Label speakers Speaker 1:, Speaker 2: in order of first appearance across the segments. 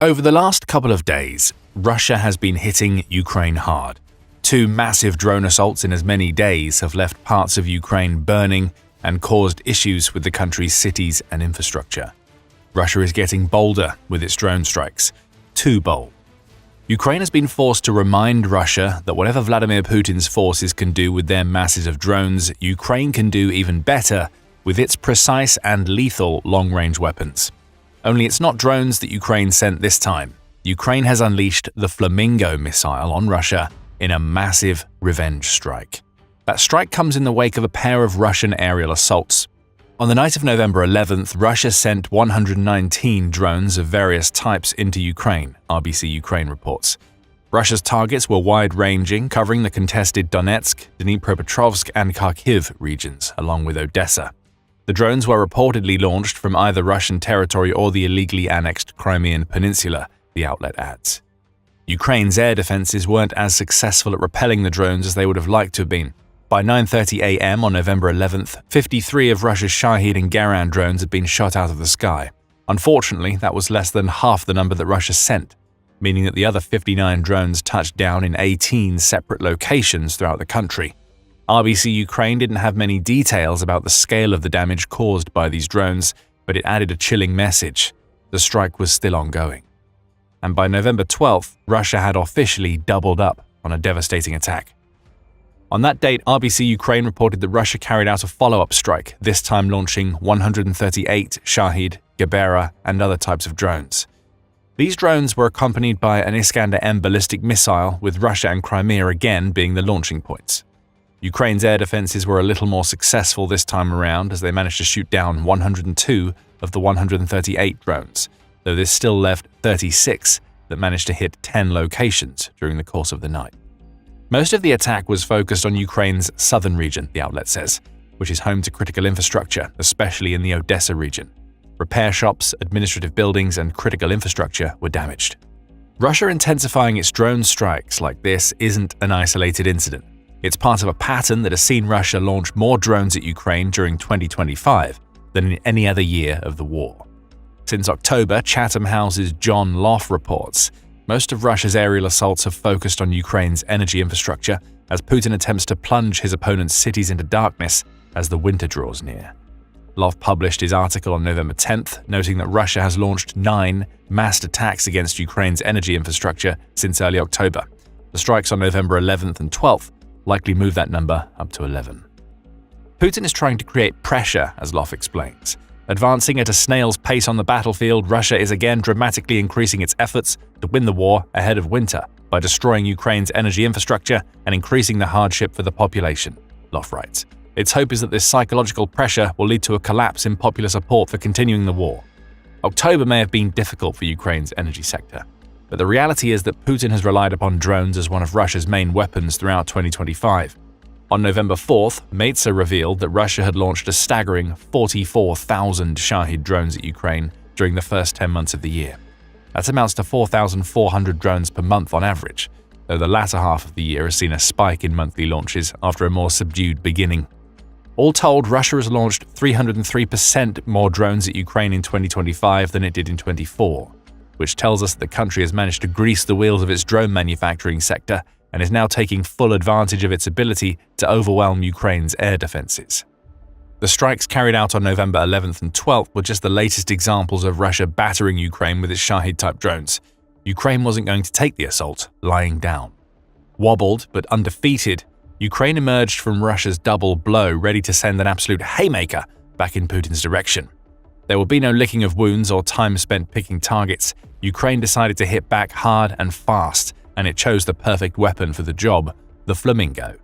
Speaker 1: Over the last couple of days, Russia has been hitting Ukraine hard. 2 massive drone assaults in as many days have left parts of Ukraine burning and caused issues with the country's cities and infrastructure. Russia is getting bolder with its drone strikes, too bold. Ukraine has been forced to remind Russia that whatever Vladimir Putin's forces can do with their masses of drones, Ukraine can do even better with its precise and lethal long-range weapons. Only it's not drones that Ukraine sent this time. Ukraine has unleashed the Flamingo missile on Russia in a massive revenge strike. That strike comes in the wake of a pair of Russian aerial assaults. On the night of November 11th, Russia sent 119 drones of various types into Ukraine, RBC Ukraine reports. Russia's targets were wide-ranging, covering the contested Donetsk, Dnipropetrovsk and Kyiv regions, along with Odessa. The drones were reportedly launched from either Russian territory or the illegally annexed Crimean peninsula, the outlet adds. Ukraine's air defenses weren't as successful at repelling the drones as they would have liked to have been. By 9:30 a.m. on November 11th, 53 of Russia's Shahed and Geran drones had been shot out of the sky. Unfortunately, that was less than half the number that Russia sent, meaning that the other 59 drones touched down in 18 separate locations throughout the country. RBC Ukraine didn't have many details about the scale of the damage caused by these drones, but it added a chilling message. The strike was still ongoing. And by November 12th, Russia had officially doubled up on a devastating attack. On that date, RBC Ukraine reported that Russia carried out a follow-up strike, this time launching 138 Shahed, Gebera, and other types of drones. These drones were accompanied by an Iskander-M ballistic missile, with Russia and Crimea again being the launching points. Ukraine's air defenses were a little more successful this time around as they managed to shoot down 102 of the 138 drones, though this still left 36 that managed to hit 10 locations during the course of the night. Most of the attack was focused on Ukraine's southern region, the outlet says, which is home to critical infrastructure, especially in the Odessa region. Repair shops, administrative buildings, and critical infrastructure were damaged. Russia intensifying its drone strikes like this isn't an isolated incident. It's part of a pattern that has seen Russia launch more drones at Ukraine during 2025 than in any other year of the war. Since October, Chatham House's John Loff reports, most of Russia's aerial assaults have focused on Ukraine's energy infrastructure as Putin attempts to plunge his opponent's cities into darkness as the winter draws near. Loff published his article on November 10th, noting that Russia has launched 9 massed attacks against Ukraine's energy infrastructure since early October. The strikes on November 11th and 12th likely move that number up to 11. Putin is trying to create pressure, as Loff explains. Advancing at a snail's pace on the battlefield, Russia is again dramatically increasing its efforts to win the war ahead of winter by destroying Ukraine's energy infrastructure and increasing the hardship for the population, Loff writes. Its hope is that this psychological pressure will lead to a collapse in popular support for continuing the war. October may have been difficult for Ukraine's energy sector, but the reality is that Putin has relied upon drones as one of Russia's main weapons throughout 2025. On November 4th, Meza revealed that Russia had launched a staggering 44,000 Shahed drones at Ukraine during the first 10 months of the year. That amounts to 4,400 drones per month on average, though the latter half of the year has seen a spike in monthly launches after a more subdued beginning. All told, Russia has launched 303% more drones at Ukraine in 2025 than it did in 2024, which tells us that the country has managed to grease the wheels of its drone manufacturing sector and is now taking full advantage of its ability to overwhelm Ukraine's air defenses. The strikes carried out on November 11th and 12th were just the latest examples of Russia battering Ukraine with its Shahed-type drones. Ukraine wasn't going to take the assault lying down. Wobbled but undefeated, Ukraine emerged from Russia's double blow ready to send an absolute haymaker back in Putin's direction. There would be no licking of wounds or time spent picking targets. Ukraine decided to hit back hard and fast, and it chose the perfect weapon for the job, the Flamingo.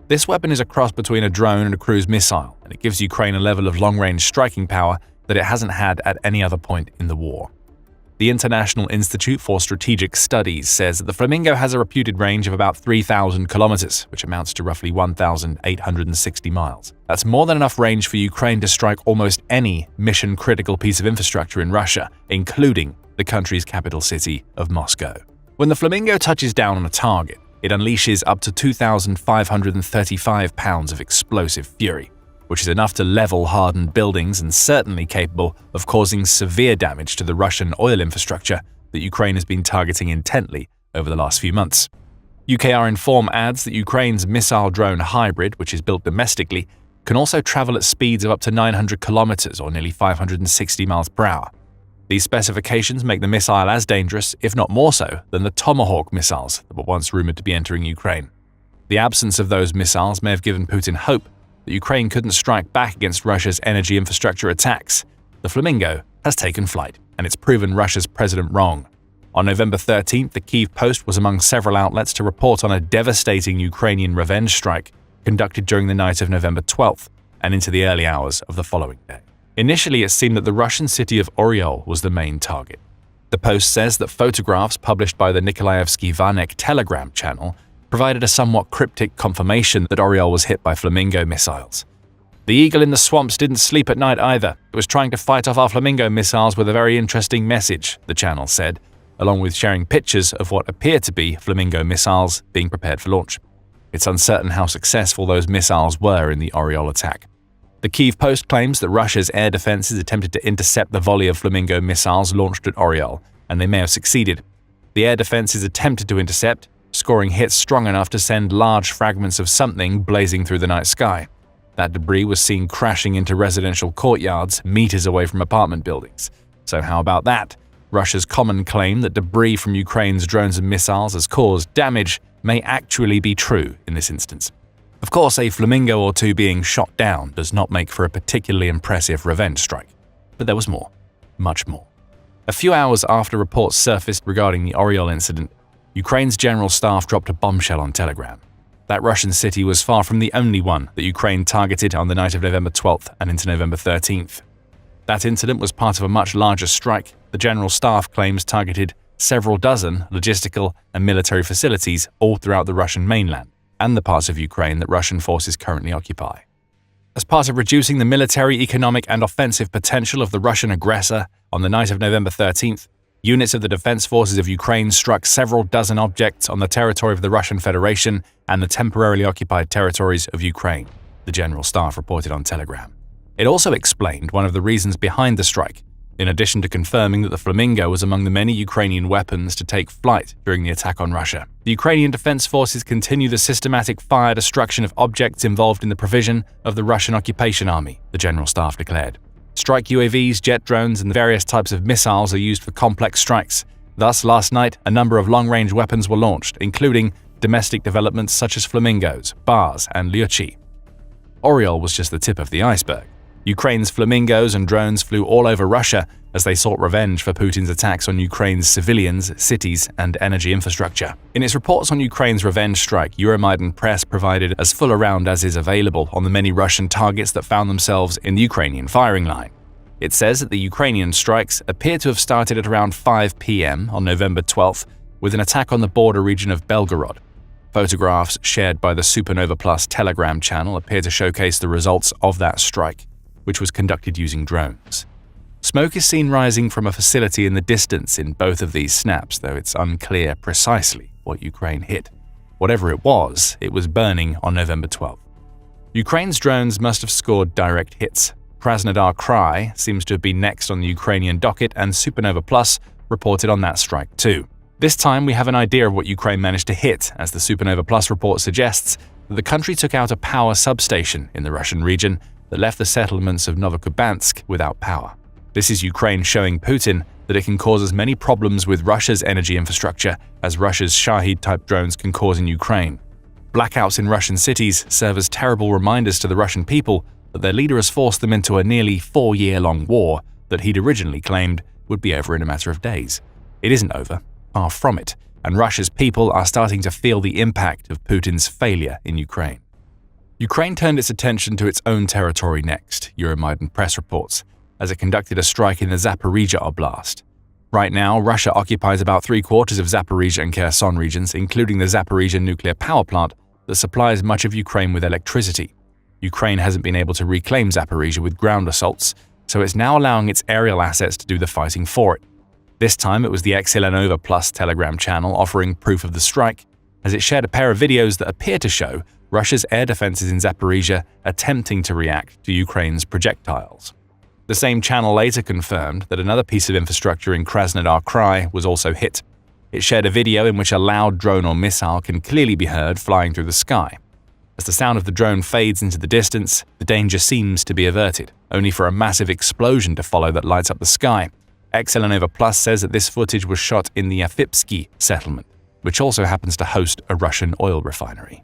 Speaker 1: This weapon is a cross between a drone and a cruise missile, and it gives Ukraine a level of long-range striking power that it hasn't had at any other point in the war. The International Institute for Strategic Studies says that the Flamingo has a reputed range of about 3,000 kilometers, which amounts to roughly 1,860 miles. That's more than enough range for Ukraine to strike almost any mission-critical piece of infrastructure in Russia, including the country's capital city of Moscow. When the Flamingo touches down on a target, it unleashes up to 2,535 pounds of explosive fury, which is enough to level hardened buildings and certainly capable of causing severe damage to the Russian oil infrastructure that Ukraine has been targeting intently over the last few months. UKR Inform adds that Ukraine's missile drone hybrid, which is built domestically, can also travel at speeds of up to 900 kilometers or nearly 560 miles per hour. These specifications make the missile as dangerous, if not more so, than the Tomahawk missiles that were once rumored to be entering Ukraine. The absence of those missiles may have given Putin hope that Ukraine couldn't strike back against Russia's energy infrastructure attacks. The Flamingo has taken flight, and it's proven Russia's president wrong. On November 13th, the Kyiv Post was among several outlets to report on a devastating Ukrainian revenge strike conducted during the night of November 12th and into the early hours of the following day. Initially, it seemed that the Russian city of Oryol was the main target. The Post says that photographs published by the Nikolaevsky Vanek Telegram channel provided a somewhat cryptic confirmation that Oryol was hit by Flamingo missiles. The eagle in the swamps didn't sleep at night either. It was trying to fight off our Flamingo missiles with a very interesting message, the channel said, along with sharing pictures of what appear to be Flamingo missiles being prepared for launch. It's uncertain how successful those missiles were in the Oryol attack. The Kyiv Post claims that Russia's air defenses attempted to intercept the volley of Flamingo missiles launched at Oryol, and they may have succeeded. The air defenses attempted to intercept, scoring hits strong enough to send large fragments of something blazing through the night sky. That debris was seen crashing into residential courtyards meters away from apartment buildings. So how about that? Russia's common claim that debris from Ukraine's drones and missiles has caused damage may actually be true in this instance. Of course, a Flamingo or two being shot down does not make for a particularly impressive revenge strike. But there was more. Much more. A few hours after reports surfaced regarding the Oryol incident, Ukraine's general staff dropped a bombshell on Telegram. That Russian city was far from the only one that Ukraine targeted on the night of November 12th and into November 13th. That incident was part of a much larger strike. The general staff claims targeted several dozen logistical and military facilities all throughout the Russian mainland and the parts of Ukraine that Russian forces currently occupy. As part of reducing the military, economic, and offensive potential of the Russian aggressor, on the night of November 13th, units of the Defense Forces of Ukraine struck several dozen objects on the territory of the Russian Federation and the temporarily occupied territories of Ukraine, the General Staff reported on Telegram. It also explained one of the reasons behind the strike, in addition to confirming that the Flamingo was among the many Ukrainian weapons to take flight during the attack on Russia. The Ukrainian Defense Forces continue the systematic fire destruction of objects involved in the provision of the Russian occupation army, the General Staff declared. Strike UAVs, jet drones, and various types of missiles are used for complex strikes. Thus, last night, a number of long-range weapons were launched, including domestic developments such as Flamingos, Bars, and Lyuchi. Oryol was just the tip of the iceberg. Ukraine's Flamingos and drones flew all over Russia as they sought revenge for Putin's attacks on Ukraine's civilians, cities, and energy infrastructure. In its reports on Ukraine's revenge strike, Euromaidan Press provided as full a round as is available on the many Russian targets that found themselves in the Ukrainian firing line. It says that the Ukrainian strikes appear to have started at around 5 p.m. on November 12th with an attack on the border region of Belgorod. Photographs shared by the Supernova Plus Telegram channel appear to showcase the results of that strike, which was conducted using drones. Smoke is seen rising from a facility in the distance in both of these snaps, though it's unclear precisely what Ukraine hit. Whatever it was burning on November 12th. Ukraine's drones must have scored direct hits. Krasnodar Krai seems to have been next on the Ukrainian docket, and Supernova Plus reported on that strike too. This time we have an idea of what Ukraine managed to hit, as the Supernova Plus report suggests that the country took out a power substation in the Russian region that left the settlements of Novokubansk without power. This is Ukraine showing Putin that it can cause as many problems with Russia's energy infrastructure as Russia's Shahid-type drones can cause in Ukraine. Blackouts in Russian cities serve as terrible reminders to the Russian people that their leader has forced them into a nearly 4-year-long war that he'd originally claimed would be over in a matter of days. It isn't over, far from it, and Russia's people are starting to feel the impact of Putin's failure in Ukraine. Ukraine turned its attention to its own territory next, Euromaidan Press reports, as it conducted a strike in the Zaporizhzhia Oblast. Right now, Russia occupies about 3/4 of Zaporizhzhia and Kherson regions, including the Zaporizhzhia nuclear power plant that supplies much of Ukraine with electricity. Ukraine hasn't been able to reclaim Zaporizhzhia with ground assaults, so it's now allowing its aerial assets to do the fighting for it. This time it was the Xelenova Plus Telegram channel offering proof of the strike, as it shared a pair of videos that appear to show Russia's air defenses in Zaporizhzhia attempting to react to Ukraine's projectiles. The same channel later confirmed that another piece of infrastructure in Krasnodar Krai was also hit. It shared a video in which a loud drone or missile can clearly be heard flying through the sky. As the sound of the drone fades into the distance, the danger seems to be averted, only for a massive explosion to follow that lights up the sky. Xelenova Plus says that this footage was shot in the Afipsky settlement, which also happens to host a Russian oil refinery.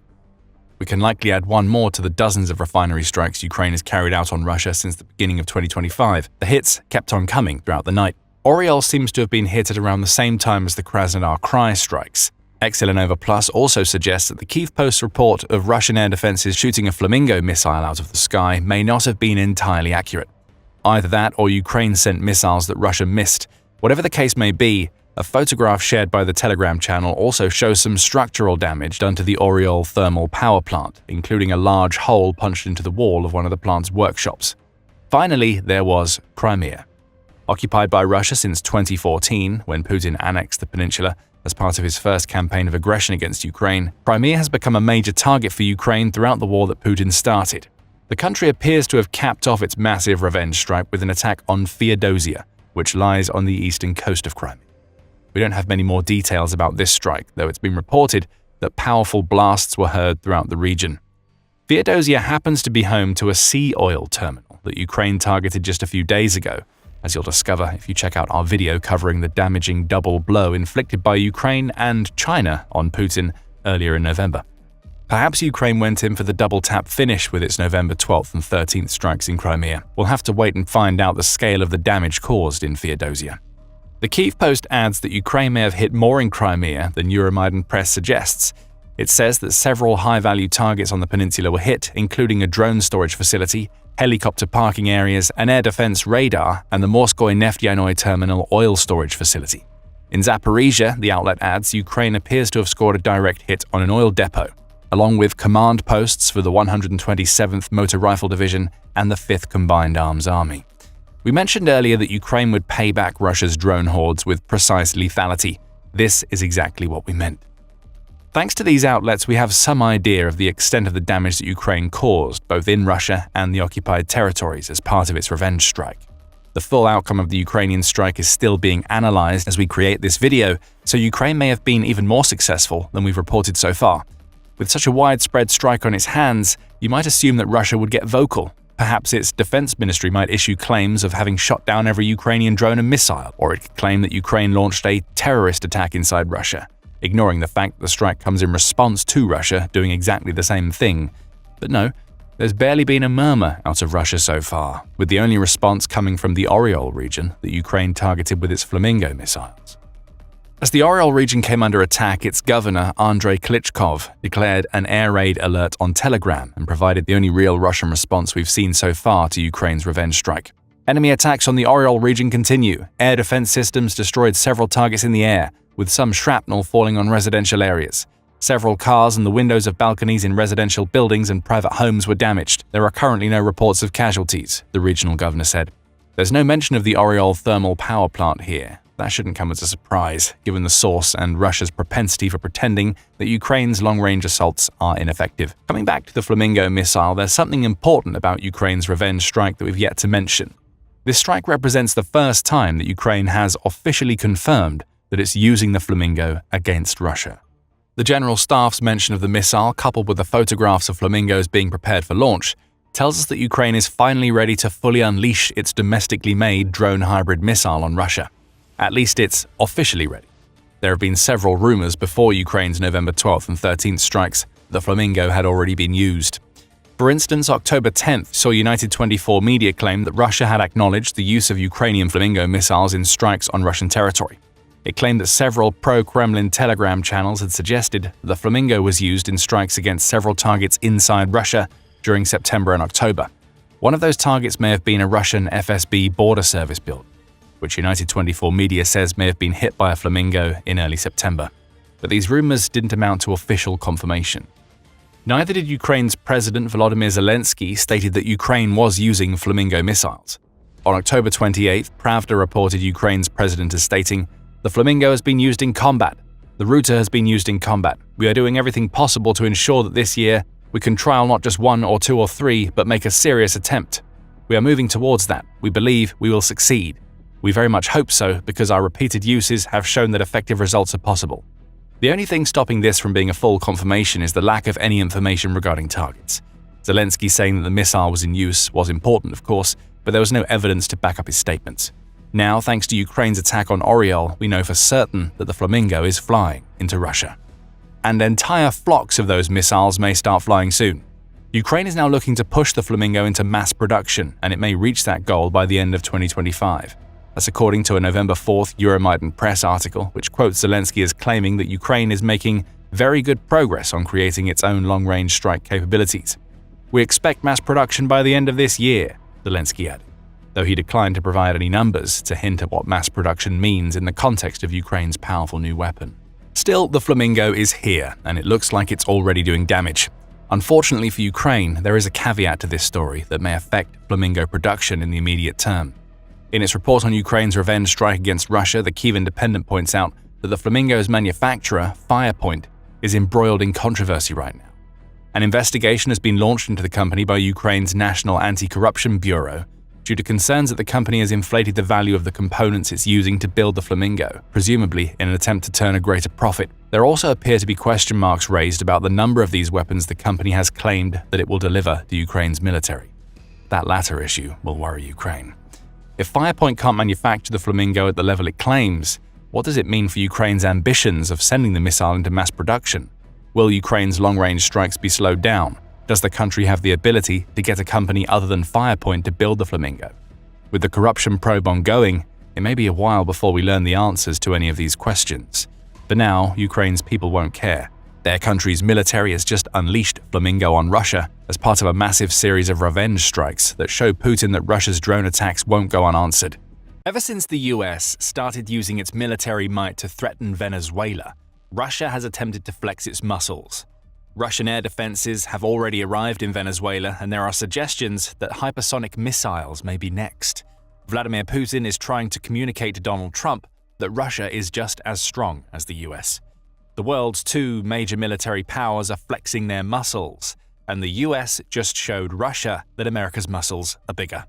Speaker 1: We can likely add one more to the dozens of refinery strikes Ukraine has carried out on Russia since the beginning of 2025. The hits kept on coming throughout the night. Oryol seems to have been hit at around the same time as the Krasnodar Krai strikes. Xelenova Plus also suggests that the Kyiv Post's report of Russian air defenses shooting a Flamingo missile out of the sky may not have been entirely accurate. Either that or Ukraine sent missiles that Russia missed. Whatever the case may be, a photograph shared by the Telegram channel also shows some structural damage done to the Oryol thermal power plant, including a large hole punched into the wall of one of the plant's workshops. Finally, there was Crimea. Occupied by Russia since 2014, when Putin annexed the peninsula as part of his first campaign of aggression against Ukraine, Crimea has become a major target for Ukraine throughout the war that Putin started. The country appears to have capped off its massive revenge strike with an attack on Feodosia, which lies on the eastern coast of Crimea. We don't have many more details about this strike, though it's been reported that powerful blasts were heard throughout the region. Feodosia happens to be home to a sea oil terminal that Ukraine targeted just a few days ago, as you'll discover if you check out our video covering the damaging double blow inflicted by Ukraine and China on Putin earlier in November. Perhaps Ukraine went in for the double-tap finish with its November 12th and 13th strikes in Crimea. We'll have to wait and find out the scale of the damage caused in Feodosia. The Kyiv Post adds that Ukraine may have hit more in Crimea than Euromaidan press suggests. It says that several high-value targets on the peninsula were hit, including a drone storage facility, helicopter parking areas, an air defense radar, and the Morskoy Neftyanoy terminal oil storage facility. In Zaporizhia, the outlet adds, Ukraine appears to have scored a direct hit on an oil depot, along with command posts for the 127th Motor Rifle Division and the 5th Combined Arms Army. We mentioned earlier that Ukraine would pay back Russia's drone hordes with precise lethality. This is exactly what we meant. Thanks to these outlets, we have some idea of the extent of the damage that Ukraine caused, both in Russia and the occupied territories, as part of its revenge strike. The full outcome of the Ukrainian strike is still being analyzed as we create this video, so Ukraine may have been even more successful than we've reported so far. With such a widespread strike on its hands, you might assume that Russia would get vocal. Perhaps its defense ministry might issue claims of having shot down every Ukrainian drone and missile, or it could claim that Ukraine launched a terrorist attack inside Russia, ignoring the fact that the strike comes in response to Russia doing exactly the same thing. But no, there's barely been a murmur out of Russia so far, with the only response coming from the Oryol region that Ukraine targeted with its Flamingo missiles. As the Oryol region came under attack, its governor, Andrei Klitschkov, declared an air raid alert on Telegram and provided the only real Russian response we've seen so far to Ukraine's revenge strike. Enemy attacks on the Oryol region continue. Air defense systems destroyed several targets in the air, with some shrapnel falling on residential areas. Several cars and the windows of balconies in residential buildings and private homes were damaged. There are currently no reports of casualties, the regional governor said. There's no mention of the Oryol thermal power plant here. That shouldn't come as a surprise, given the source and Russia's propensity for pretending that Ukraine's long-range assaults are ineffective. Coming back to the Flamingo missile, there's something important about Ukraine's revenge strike that we've yet to mention. This strike represents the first time that Ukraine has officially confirmed that it's using the Flamingo against Russia. The General Staff's mention of the missile, coupled with the photographs of Flamingos being prepared for launch, tells us that Ukraine is finally ready to fully unleash its domestically made drone hybrid missile on Russia. At least it's officially ready. There have been several rumors before Ukraine's November 12th and 13th strikes that the Flamingo had already been used. For instance, October 10th saw United 24 media claim that Russia had acknowledged the use of Ukrainian Flamingo missiles in strikes on Russian territory. It claimed that several pro-Kremlin Telegram channels had suggested that the Flamingo was used in strikes against several targets inside Russia during September and October. One of those targets may have been a Russian FSB border service building, which United 24 media says may have been hit by a Flamingo in early September. But these rumors didn't amount to official confirmation. Neither did Ukraine's President Volodymyr Zelensky stated that Ukraine was using Flamingo missiles. On October 28th, Pravda reported Ukraine's president as stating, "The Flamingo has been used in combat. The router has been used in combat. We are doing everything possible to ensure that this year we can trial not just one or two or three, but make a serious attempt. We are moving towards that. We believe we will succeed. We very much hope so because our repeated uses have shown that effective results are possible. The only thing stopping this from being a full confirmation is the lack of any information regarding targets. Zelensky saying that the missile was in use was important, of course, but there was no evidence to back up his statements. Now, thanks to Ukraine's attack on Oryol, we know for certain that the Flamingo is flying into Russia. And entire flocks of those missiles may start flying soon. Ukraine is now looking to push the Flamingo into mass production, and it may reach that goal by the end of 2025. That's according to a November 4th Euromaidan press article, which quotes Zelensky as claiming that Ukraine is making very good progress on creating its own long-range strike capabilities. We expect mass production by the end of this year, Zelensky added, though he declined to provide any numbers to hint at what mass production means in the context of Ukraine's powerful new weapon. Still, the Flamingo is here, and it looks like it's already doing damage. Unfortunately for Ukraine, there is a caveat to this story that may affect Flamingo production in the immediate term. In its report on Ukraine's revenge strike against Russia, the Kyiv Independent points out that the Flamingo's manufacturer, Firepoint, is embroiled in controversy right now. An investigation has been launched into the company by Ukraine's National Anti-Corruption Bureau due to concerns that the company has inflated the value of the components it's using to build the Flamingo, presumably in an attempt to turn a greater profit. There also appear to be question marks raised about the number of these weapons the company has claimed that it will deliver to Ukraine's military. That latter issue will worry Ukraine. If Firepoint can't manufacture the Flamingo at the level it claims, what does it mean for Ukraine's ambitions of sending the missile into mass production? Will Ukraine's long-range strikes be slowed down? Does the country have the ability to get a company other than Firepoint to build the Flamingo? With the corruption probe ongoing, it may be a while before we learn the answers to any of these questions. For now, Ukraine's people won't care. Their country's military has just unleashed Flamingo on Russia as part of a massive series of revenge strikes that show Putin that Russia's drone attacks won't go unanswered. Ever since the US started using its military might to threaten Venezuela, Russia has attempted to flex its muscles. Russian air defenses have already arrived in Venezuela, and there are suggestions that hypersonic missiles may be next. Vladimir Putin is trying to communicate to Donald Trump that Russia is just as strong as the US. The world's two major military powers are flexing their muscles, and the US just showed Russia that America's muscles are bigger.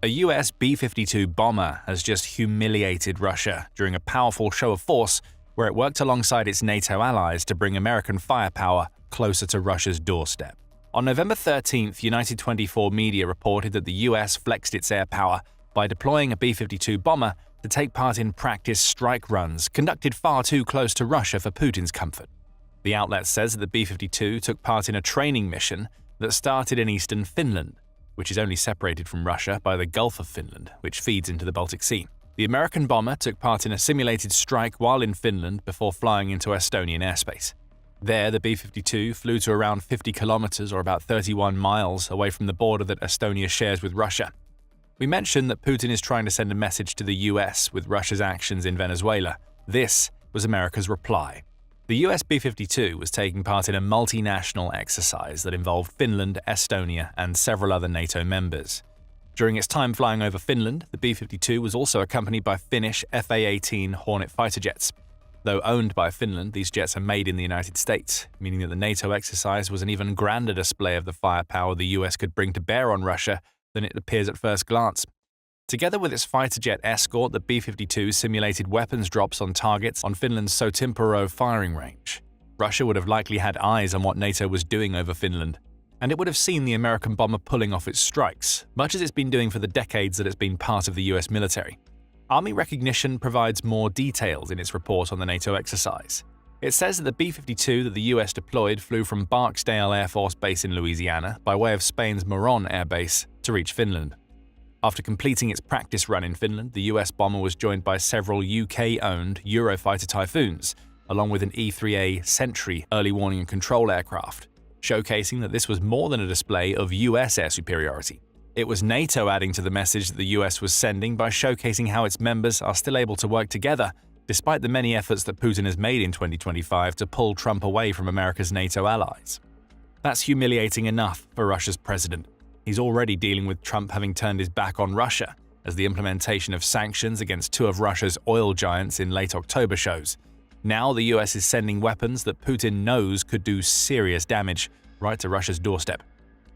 Speaker 1: A US B-52 bomber has just humiliated Russia during a powerful show of force where it worked alongside its NATO allies to bring American firepower closer to Russia's doorstep. On November 13th, United 24 media reported that the US flexed its air power by deploying a B-52 bomber to take part in practice strike runs conducted far too close to Russia for Putin's comfort. The outlet says that the B-52 took part in a training mission that started in eastern Finland, which is only separated from Russia by the Gulf of Finland, which feeds into the Baltic Sea. The American bomber took part in a simulated strike while in Finland before flying into Estonian airspace. There, the B-52 flew to around 50 kilometers or about 31 miles away from the border that Estonia shares with Russia. We mentioned that Putin is trying to send a message to the US with Russia's actions in Venezuela. This was America's reply. The US B-52 was taking part in a multinational exercise that involved Finland, Estonia, and several other NATO members. During its time flying over Finland, the B-52 was also accompanied by Finnish FA-18 Hornet fighter jets. Though owned by Finland, these jets are made in the United States, meaning that the NATO exercise was an even grander display of the firepower the US could bring to bear on Russia than it appears at first glance. Together with its fighter jet escort, the B-52 simulated weapons drops on targets on Finland's Sotimpuro firing range. Russia would have likely had eyes on what NATO was doing over Finland, and it would have seen the American bomber pulling off its strikes, much as it's been doing for the decades that it's been part of the US military. Army Recognition provides more details in its report on the NATO exercise. It says that the B-52 that the US deployed flew from Barksdale Air Force Base in Louisiana by way of Spain's Moron Air Base to reach Finland. After completing its practice run in Finland, the US bomber was joined by several UK-owned Eurofighter Typhoons, along with an E-3A Sentry early warning and control aircraft, showcasing that this was more than a display of US air superiority. It was NATO adding to the message that the US was sending by showcasing how its members are still able to work together, despite the many efforts that Putin has made in 2025 to pull Trump away from America's NATO allies. That's humiliating enough for Russia's president. He's already dealing with Trump having turned his back on Russia, as the implementation of sanctions against two of Russia's oil giants in late October shows. Now the US is sending weapons that Putin knows could do serious damage right to Russia's doorstep.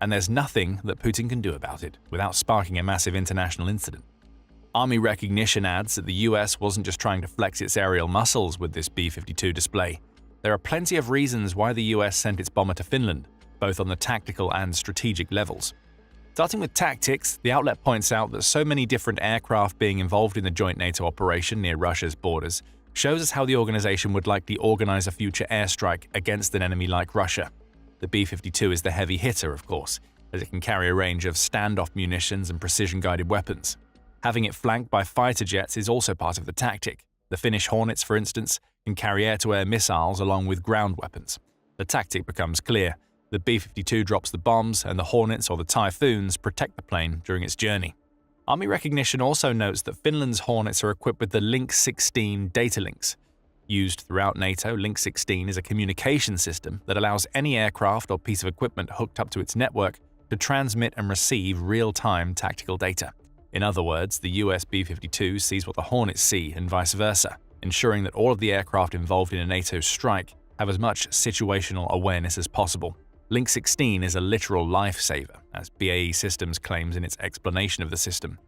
Speaker 1: and there's nothing that Putin can do about it without sparking a massive international incident. Army Recognition adds that the US wasn't just trying to flex its aerial muscles with this B-52 display. There are plenty of reasons why the US sent its bomber to Finland, both on the tactical and strategic levels. Starting with tactics, the outlet points out that so many different aircraft being involved in the joint NATO operation near Russia's borders shows us how the organization would likely organize a future airstrike against an enemy like Russia. The B-52 is the heavy hitter, of course, as it can carry a range of standoff munitions and precision-guided weapons. Having it flanked by fighter jets is also part of the tactic. The Finnish Hornets, for instance, can carry air-to-air missiles along with ground weapons. The tactic becomes clear. The B-52 drops the bombs, and the Hornets or the Typhoons protect the plane during its journey. Army Recognition also notes that Finland's Hornets are equipped with the Link 16 data links. Used throughout NATO, Link 16 is a communication system that allows any aircraft or piece of equipment hooked up to its network to transmit and receive real-time tactical data. In other words, the US B-52 sees what the Hornets see and vice versa, ensuring that all of the aircraft involved in a NATO strike have as much situational awareness as possible. Link 16 is a literal lifesaver, as BAE Systems claims in its explanation of the system.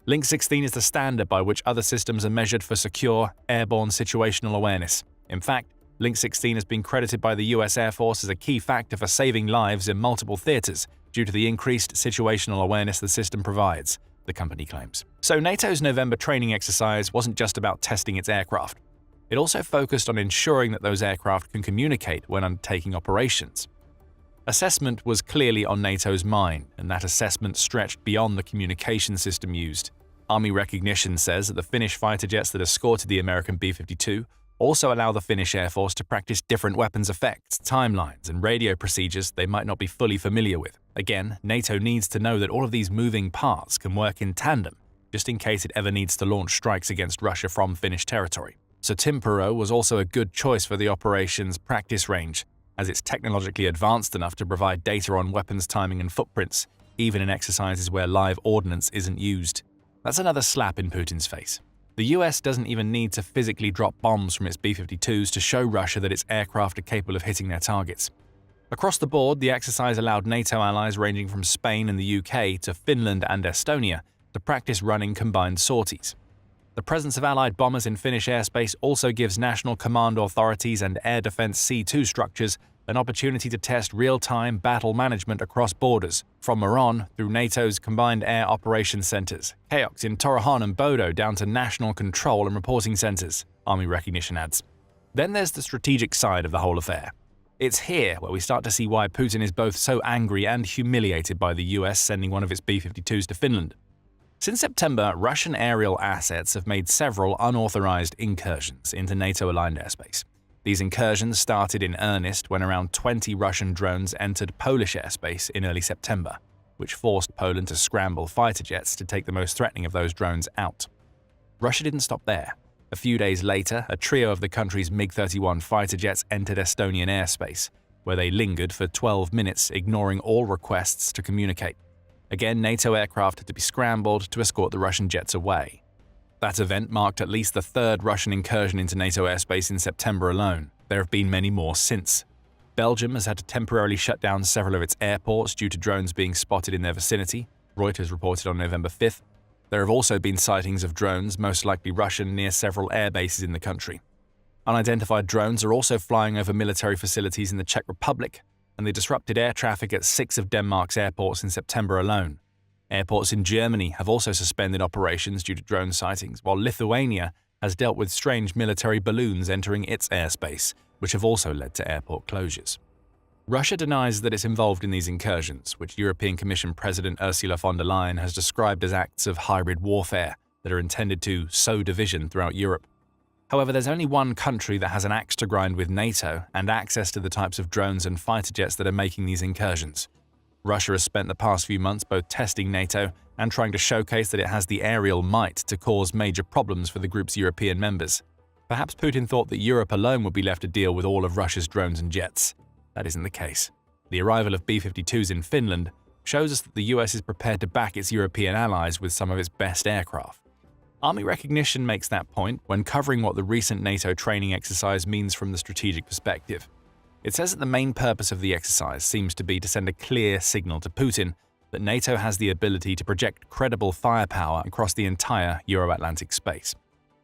Speaker 1: Link 16 is the standard by which other systems are measured for secure, airborne situational awareness. In fact, Link 16 has been credited by the US Air Force as a key factor for saving lives in multiple theaters due to the increased situational awareness the system provides, the company claims. So NATO's November training exercise wasn't just about testing its aircraft. It also focused on ensuring that those aircraft can communicate when undertaking operations. Assessment was clearly on NATO's mind, and that assessment stretched beyond the communication system used. Army Recognition says that the Finnish fighter jets that escorted the American B-52 also allow the Finnish Air Force to practice different weapons effects, timelines, and radio procedures they might not be fully familiar with. Again, NATO needs to know that all of these moving parts can work in tandem, just in case it ever needs to launch strikes against Russia from Finnish territory. So Timpero was also a good choice for the operation's practice range, as it's technologically advanced enough to provide data on weapons timing and footprints, even in exercises where live ordnance isn't used. That's another slap in Putin's face. The US doesn't even need to physically drop bombs from its B-52s to show Russia that its aircraft are capable of hitting their targets. Across the board, the exercise allowed NATO allies ranging from Spain and the UK to Finland and Estonia to practice running combined sorties. The presence of Allied bombers in Finnish airspace also gives national command authorities and air defense C2 structures an opportunity to test real-time battle management across borders, from Muron through NATO's Combined Air Operations Centers, KAOX in Torrejon and Bodo down to national control and reporting centers, Army Recognition adds. Then there's the strategic side of the whole affair. It's here where we start to see why Putin is both so angry and humiliated by the US sending one of its B-52s to Finland. Since September, Russian aerial assets have made several unauthorized incursions into NATO-aligned airspace. These incursions started in earnest when around 20 Russian drones entered Polish airspace in early September, which forced Poland to scramble fighter jets to take the most threatening of those drones out. Russia didn't stop there. A few days later, a trio of the country's MiG-31 fighter jets entered Estonian airspace, where they lingered for 12 minutes, ignoring all requests to communicate. Again, NATO aircraft had to be scrambled to escort the Russian jets away. That event marked at least the third Russian incursion into NATO airspace in September alone. There have been many more since. Belgium has had to temporarily shut down several of its airports due to drones being spotted in their vicinity, Reuters reported on November 5th. There have also been sightings of drones, most likely Russian, near several air bases in the country. Unidentified drones are also flying over military facilities in the Czech Republic, and they disrupted air traffic at 6 of Denmark's airports in September alone. Airports in Germany have also suspended operations due to drone sightings, while Lithuania has dealt with strange military balloons entering its airspace, which have also led to airport closures. Russia denies that it's involved in these incursions, which European Commission President Ursula von der Leyen has described as acts of hybrid warfare that are intended to sow division throughout Europe. However, there's only one country that has an axe to grind with NATO and access to the types of drones and fighter jets that are making these incursions. Russia has spent the past few months both testing NATO and trying to showcase that it has the aerial might to cause major problems for the group's European members. Perhaps Putin thought that Europe alone would be left to deal with all of Russia's drones and jets. That isn't the case. The arrival of B-52s in Finland shows us that the US is prepared to back its European allies with some of its best aircraft. Army Recognition makes that point when covering what the recent NATO training exercise means from the strategic perspective. It says that the main purpose of the exercise seems to be to send a clear signal to Putin that NATO has the ability to project credible firepower across the entire Euro-Atlantic space.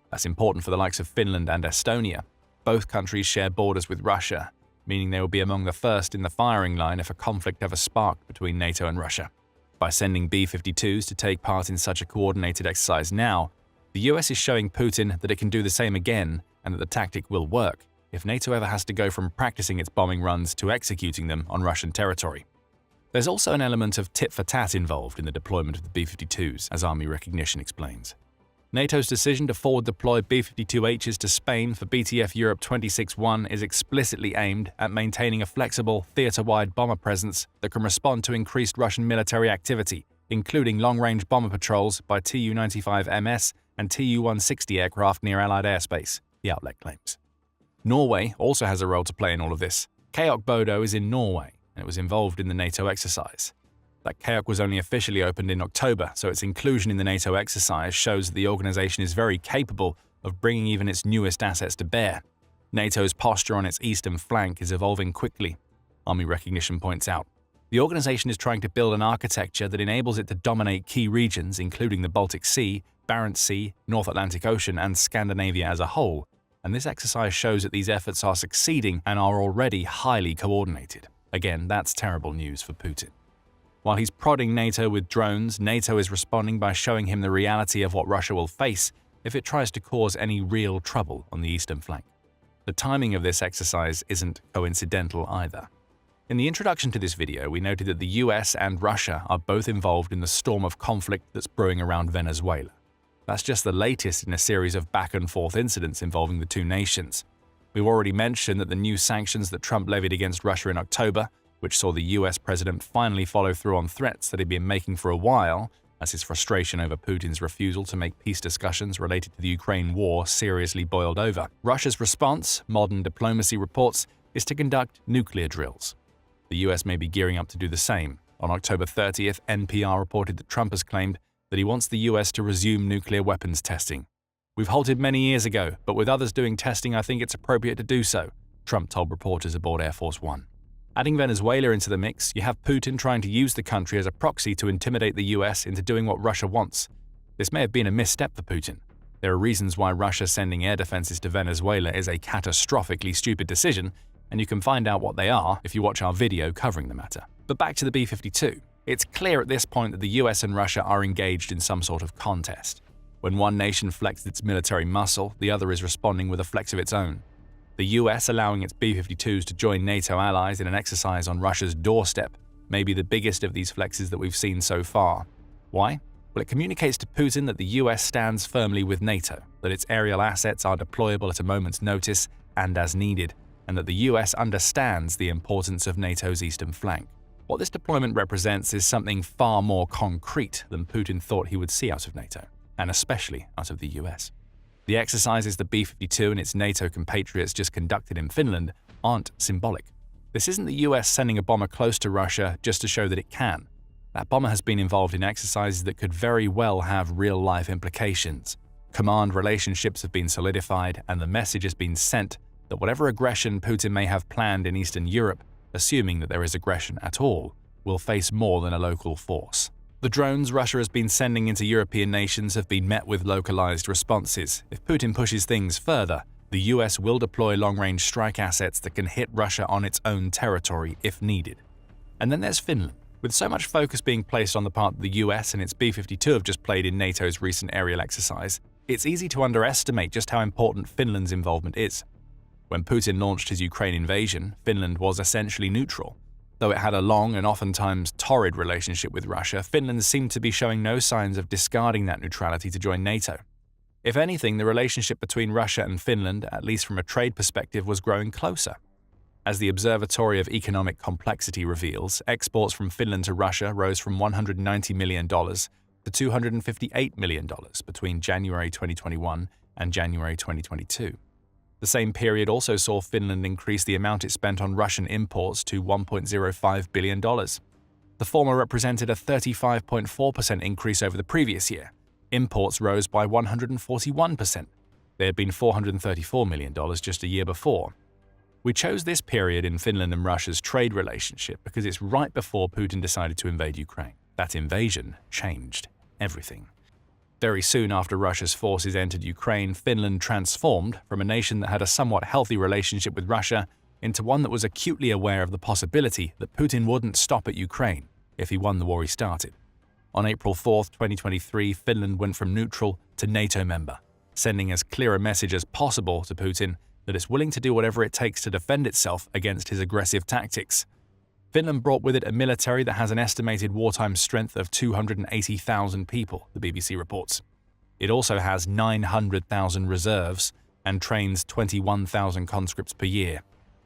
Speaker 1: That's important for the likes of Finland and Estonia. Both countries share borders with Russia, meaning they will be among the first in the firing line if a conflict ever sparked between NATO and Russia. By sending B-52s to take part in such a coordinated exercise now, the US is showing Putin that it can do the same again and that the tactic will work if NATO ever has to go from practicing its bombing runs to executing them on Russian territory. There's also an element of tit-for-tat involved in the deployment of the B-52s, as Army Recognition explains. NATO's decision to forward deploy B-52Hs to Spain for BTF Europe 26-1 is explicitly aimed at maintaining a flexible, theater-wide bomber presence that can respond to increased Russian military activity, including long-range bomber patrols by Tu-95MS and Tu-160 aircraft near Allied airspace, the outlet claims. Norway also has a role to play in all of this. KAOK Bodo is in Norway, and it was involved in the NATO exercise. That KAOK was only officially opened in October, so its inclusion in the NATO exercise shows that the organization is very capable of bringing even its newest assets to bear. NATO's posture on its eastern flank is evolving quickly, Army Recognition points out. The organization is trying to build an architecture that enables it to dominate key regions, including the Baltic Sea, Barents Sea, North Atlantic Ocean, and Scandinavia as a whole, and this exercise shows that these efforts are succeeding and are already highly coordinated. Again, that's terrible news for Putin. While he's prodding NATO with drones, NATO is responding by showing him the reality of what Russia will face if it tries to cause any real trouble on the eastern flank. The timing of this exercise isn't coincidental either. In the introduction to this video, we noted that the US and Russia are both involved in the storm of conflict that's brewing around Venezuela. That's just the latest in a series of back-and-forth incidents involving the two nations. We've already mentioned that the new sanctions that Trump levied against Russia in October, which saw the US president finally follow through on threats that he'd been making for a while, as his frustration over Putin's refusal to make peace discussions related to the Ukraine war seriously boiled over. Russia's response, modern diplomacy reports, is to conduct nuclear drills. The US may be gearing up to do the same. On October 30th, NPR reported that Trump has claimed that he wants the US to resume nuclear weapons testing. "We've halted many years ago, but with others doing testing, I think it's appropriate to do so," Trump told reporters aboard Air Force One. Adding Venezuela into the mix, you have Putin trying to use the country as a proxy to intimidate the US into doing what Russia wants. This may have been a misstep for Putin. There are reasons why Russia sending air defenses to Venezuela is a catastrophically stupid decision, and you can find out what they are if you watch our video covering the matter. But back to the B-52. It's clear at this point that the US and Russia are engaged in some sort of contest. When one nation flexes its military muscle, the other is responding with a flex of its own. The US allowing its B-52s to join NATO allies in an exercise on Russia's doorstep may be the biggest of these flexes that we've seen so far. Why? Well, it communicates to Putin that the US stands firmly with NATO, that its aerial assets are deployable at a moment's notice and as needed, and that the US understands the importance of NATO's eastern flank. What this deployment represents is something far more concrete than Putin thought he would see out of NATO, and especially out of the US. The exercises the B-52 and its NATO compatriots just conducted in Finland aren't symbolic. This isn't the US sending a bomber close to Russia just to show that it can. That bomber has been involved in exercises that could very well have real-life implications. Command relationships have been solidified, and the message has been sent that whatever aggression Putin may have planned in Eastern Europe, assuming that there is aggression at all, will face more than a local force. The drones Russia has been sending into European nations have been met with localized responses. If Putin pushes things further, the US will deploy long-range strike assets that can hit Russia on its own territory if needed. And then there's Finland. With so much focus being placed on the part that the US and its B-52 have just played in NATO's recent aerial exercise, it's easy to underestimate just how important Finland's involvement is. When Putin launched his Ukraine invasion, Finland was essentially neutral. Though it had a long and oftentimes torrid relationship with Russia, Finland seemed to be showing no signs of discarding that neutrality to join NATO. If anything, the relationship between Russia and Finland, at least from a trade perspective, was growing closer. As the Observatory of Economic Complexity reveals, exports from Finland to Russia rose from $190 million to $258 million between January 2021 and January 2022. The same period also saw Finland increase the amount it spent on Russian imports to $1.05 billion. The former represented a 35.4% increase over the previous year. Imports rose by 141%. They had been $434 million just a year before. We chose this period in Finland and Russia's trade relationship because it's right before Putin decided to invade Ukraine. That invasion changed everything. Very soon after Russia's forces entered Ukraine, Finland transformed from a nation that had a somewhat healthy relationship with Russia into one that was acutely aware of the possibility that Putin wouldn't stop at Ukraine if he won the war he started. On April 4, 2023, Finland went from neutral to NATO member, sending as clear a message as possible to Putin that it's willing to do whatever it takes to defend itself against his aggressive tactics. Finland brought with it a military that has an estimated wartime strength of 280,000 people, the BBC reports. It also has 900,000 reserves and trains 21,000 conscripts per year.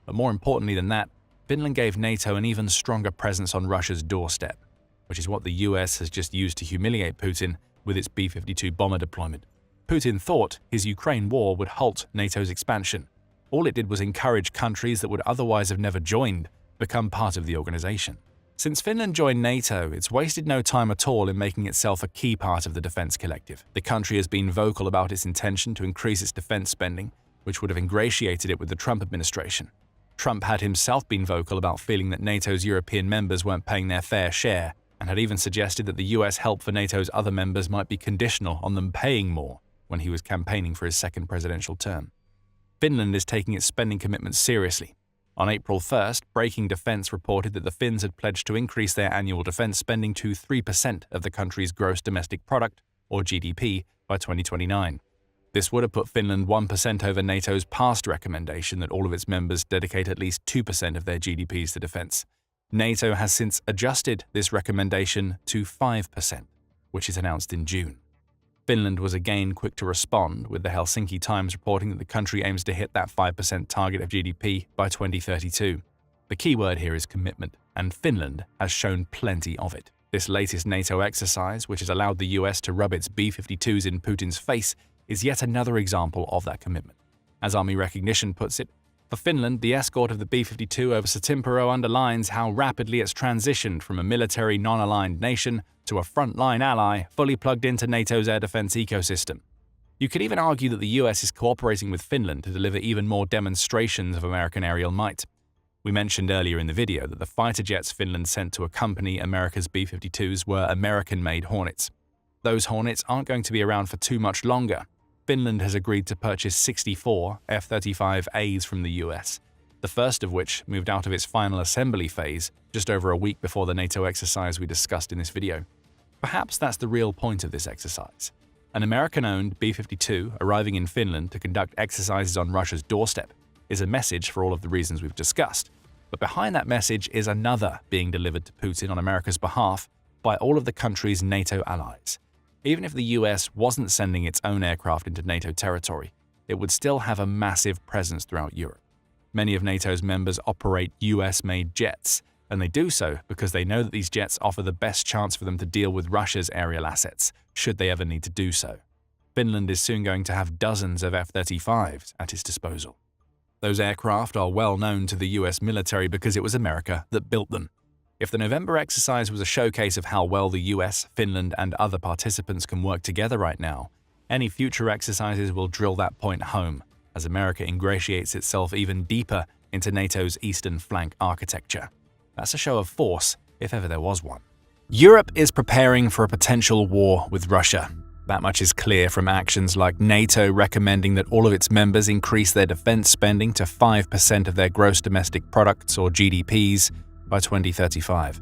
Speaker 1: But more importantly than that, Finland gave NATO an even stronger presence on Russia's doorstep, which is what the US has just used to humiliate Putin with its B-52 bomber deployment. Putin thought his Ukraine war would halt NATO's expansion. All it did was encourage countries that would otherwise have never joined become part of the organization. Since Finland joined NATO, it's wasted no time at all in making itself a key part of the defense collective. The country has been vocal about its intention to increase its defense spending, which would have ingratiated it with the Trump administration. Trump had himself been vocal about feeling that NATO's European members weren't paying their fair share, and had even suggested that the US help for NATO's other members might be conditional on them paying more when he was campaigning for his second presidential term. Finland is taking its spending commitments seriously. On April 1st, Breaking Defense reported that the Finns had pledged to increase their annual defense spending to 3% of the country's gross domestic product, or GDP, by 2029. This would have put Finland 1% over NATO's past recommendation that all of its members dedicate at least 2% of their GDPs to defense. NATO has since adjusted this recommendation to 5%, which is announced in June. Finland was again quick to respond, with the Helsinki Times reporting that the country aims to hit that 5% target of GDP by 2032. The key word here is commitment, and Finland has shown plenty of it. This latest NATO exercise, which has allowed the US to rub its B-52s in Putin's face, is yet another example of that commitment. As Army Recognition puts it, for Finland, the escort of the B-52 over Satimpuro underlines how rapidly it's transitioned from a military non-aligned nation to a frontline ally fully plugged into NATO's air defense ecosystem. You could even argue that the US is cooperating with Finland to deliver even more demonstrations of American aerial might. We mentioned earlier in the video that the fighter jets Finland sent to accompany America's B-52s were American-made Hornets. Those Hornets aren't going to be around for too much longer. Finland has agreed to purchase 64 F-35As from the US, the first of which moved out of its final assembly phase just over a week before the NATO exercise we discussed in this video. Perhaps that's the real point of this exercise. An American-owned B-52 arriving in Finland to conduct exercises on Russia's doorstep is a message for all of the reasons we've discussed. But behind that message is another being delivered to Putin on America's behalf by all of the country's NATO allies. Even if the US wasn't sending its own aircraft into NATO territory, it would still have a massive presence throughout Europe. Many of NATO's members operate US-made jets, and they do so because they know that these jets offer the best chance for them to deal with Russia's aerial assets, should they ever need to do so. Finland is soon going to have dozens of F-35s at its disposal. Those aircraft are well known to the US military because it was America that built them. If the November exercise was a showcase of how well the US, Finland, and other participants can work together right now, any future exercises will drill that point home as America ingratiates itself even deeper into NATO's eastern flank architecture. That's a show of force, if ever there was one. Europe is preparing for a potential war with Russia. That much is clear from actions like NATO recommending that all of its members increase their defense spending to 5% of their gross domestic products or GDPs by 2035.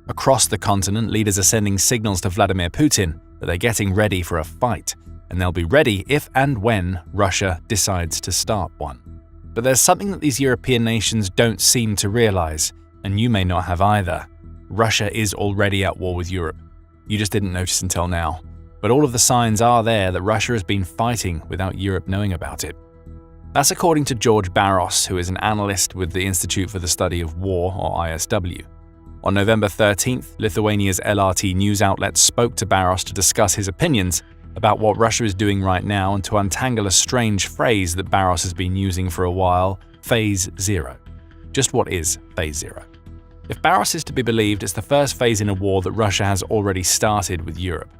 Speaker 1: Across the continent, leaders are sending signals to Vladimir Putin that they're getting ready for a fight, and they'll be ready if and when Russia decides to start one. But there's something that these European nations don't seem to realize, and you may not have either. Russia is already at war with Europe. You just didn't notice until now. But all of the signs are there that Russia has been fighting without Europe knowing about it. That's according to George Barros, who is an analyst with the Institute for the Study of War, or ISW. On November 13th, Lithuania's LRT news outlet spoke to Barros to discuss his opinions about what Russia is doing right now and to untangle a strange phrase that Barros has been using for a while, Phase Zero. Just what is Phase Zero? If Barros is to be believed, it's the first phase in a war that Russia has already started with Europe.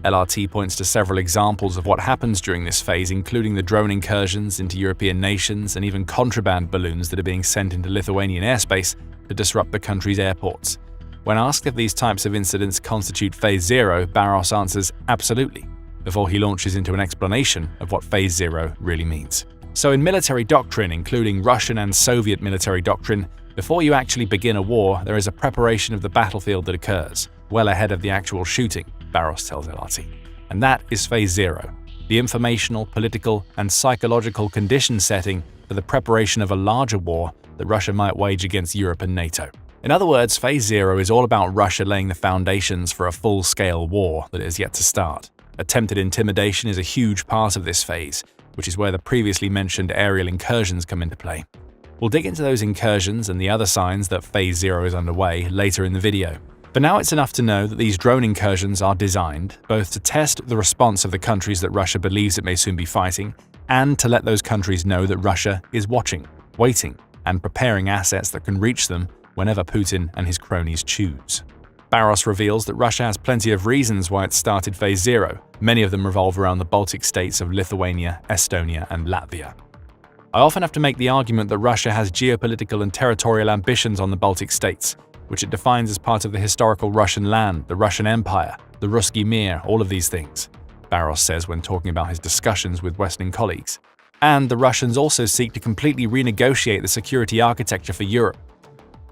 Speaker 1: LRT points to several examples of what happens during this phase, including the drone incursions into European nations and even contraband balloons that are being sent into Lithuanian airspace to disrupt the country's airports. When asked if these types of incidents constitute Phase 0, Barros answers absolutely, before he launches into an explanation of what Phase 0 really means. So in military doctrine, including Russian and Soviet military doctrine, before you actually begin a war, there is a preparation of the battlefield that occurs, well ahead of the actual shooting, Barros tells LRT. And that is Phase 0, the informational, political, and psychological condition setting for the preparation of a larger war that Russia might wage against Europe and NATO. In other words, Phase 0 is all about Russia laying the foundations for a full-scale war that is yet to start. Attempted intimidation is a huge part of this phase, which is where the previously mentioned aerial incursions come into play. We'll dig into those incursions and the other signs that Phase 0 is underway later in the video. For now, it's enough to know that these drone incursions are designed both to test the response of the countries that Russia believes it may soon be fighting, and to let those countries know that Russia is watching, waiting, and preparing assets that can reach them whenever Putin and his cronies choose. Barros reveals that Russia has plenty of reasons why it started Phase 0. Many of them revolve around the Baltic states of Lithuania, Estonia, and Latvia. I often have to make the argument that Russia has geopolitical and territorial ambitions on the Baltic states, which it defines as part of the historical Russian land, the Russian Empire, the Ruski Mir, all of these things, Barros says when talking about his discussions with Western colleagues. And the Russians also seek to completely renegotiate the security architecture for Europe.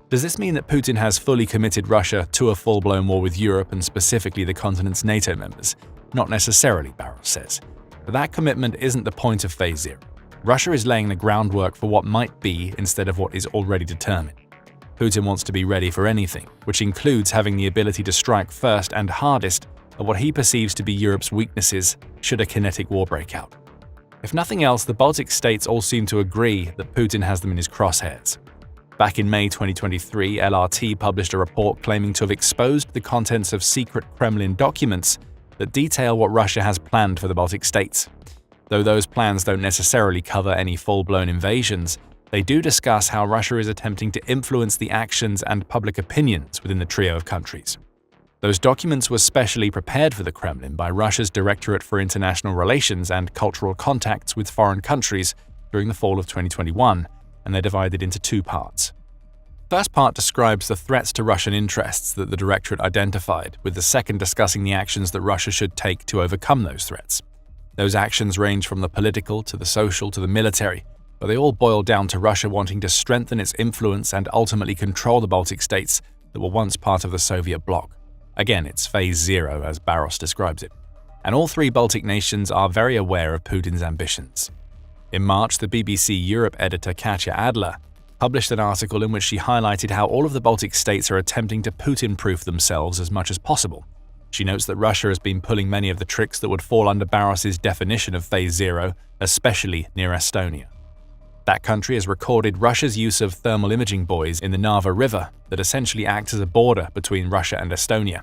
Speaker 1: Does this mean that Putin has fully committed Russia to a full-blown war with Europe and specifically the continent's NATO members? Not necessarily, Barros says. But that commitment isn't the point of Phase 0. Russia is laying the groundwork for what might be instead of what is already determined. Putin wants to be ready for anything, which includes having the ability to strike first and hardest at what he perceives to be Europe's weaknesses should a kinetic war break out. If nothing else, the Baltic states all seem to agree that Putin has them in his crosshairs. Back in May 2023, LRT published a report claiming to have exposed the contents of secret Kremlin documents that detail what Russia has planned for the Baltic states. Though those plans don't necessarily cover any full-blown invasions, they do discuss how Russia is attempting to influence the actions and public opinions within the trio of countries. Those documents were specially prepared for the Kremlin by Russia's Directorate for International Relations and Cultural Contacts with Foreign Countries during the fall of 2021, and they're divided into two parts. The first part describes the threats to Russian interests that the Directorate identified, with the second discussing the actions that Russia should take to overcome those threats. Those actions range from the political to the social to the military, but they all boil down to Russia wanting to strengthen its influence and ultimately control the Baltic states that were once part of the Soviet bloc. Again, it's Phase 0 as Barros describes it. And all three Baltic nations are very aware of Putin's ambitions. In March, the BBC Europe editor Katja Adler published an article in which she highlighted how all of the Baltic states are attempting to Putin-proof themselves as much as possible. She notes that Russia has been pulling many of the tricks that would fall under Barros's definition of Phase 0, especially near Estonia. That country has recorded Russia's use of thermal imaging buoys in the Narva River that essentially act as a border between Russia and Estonia.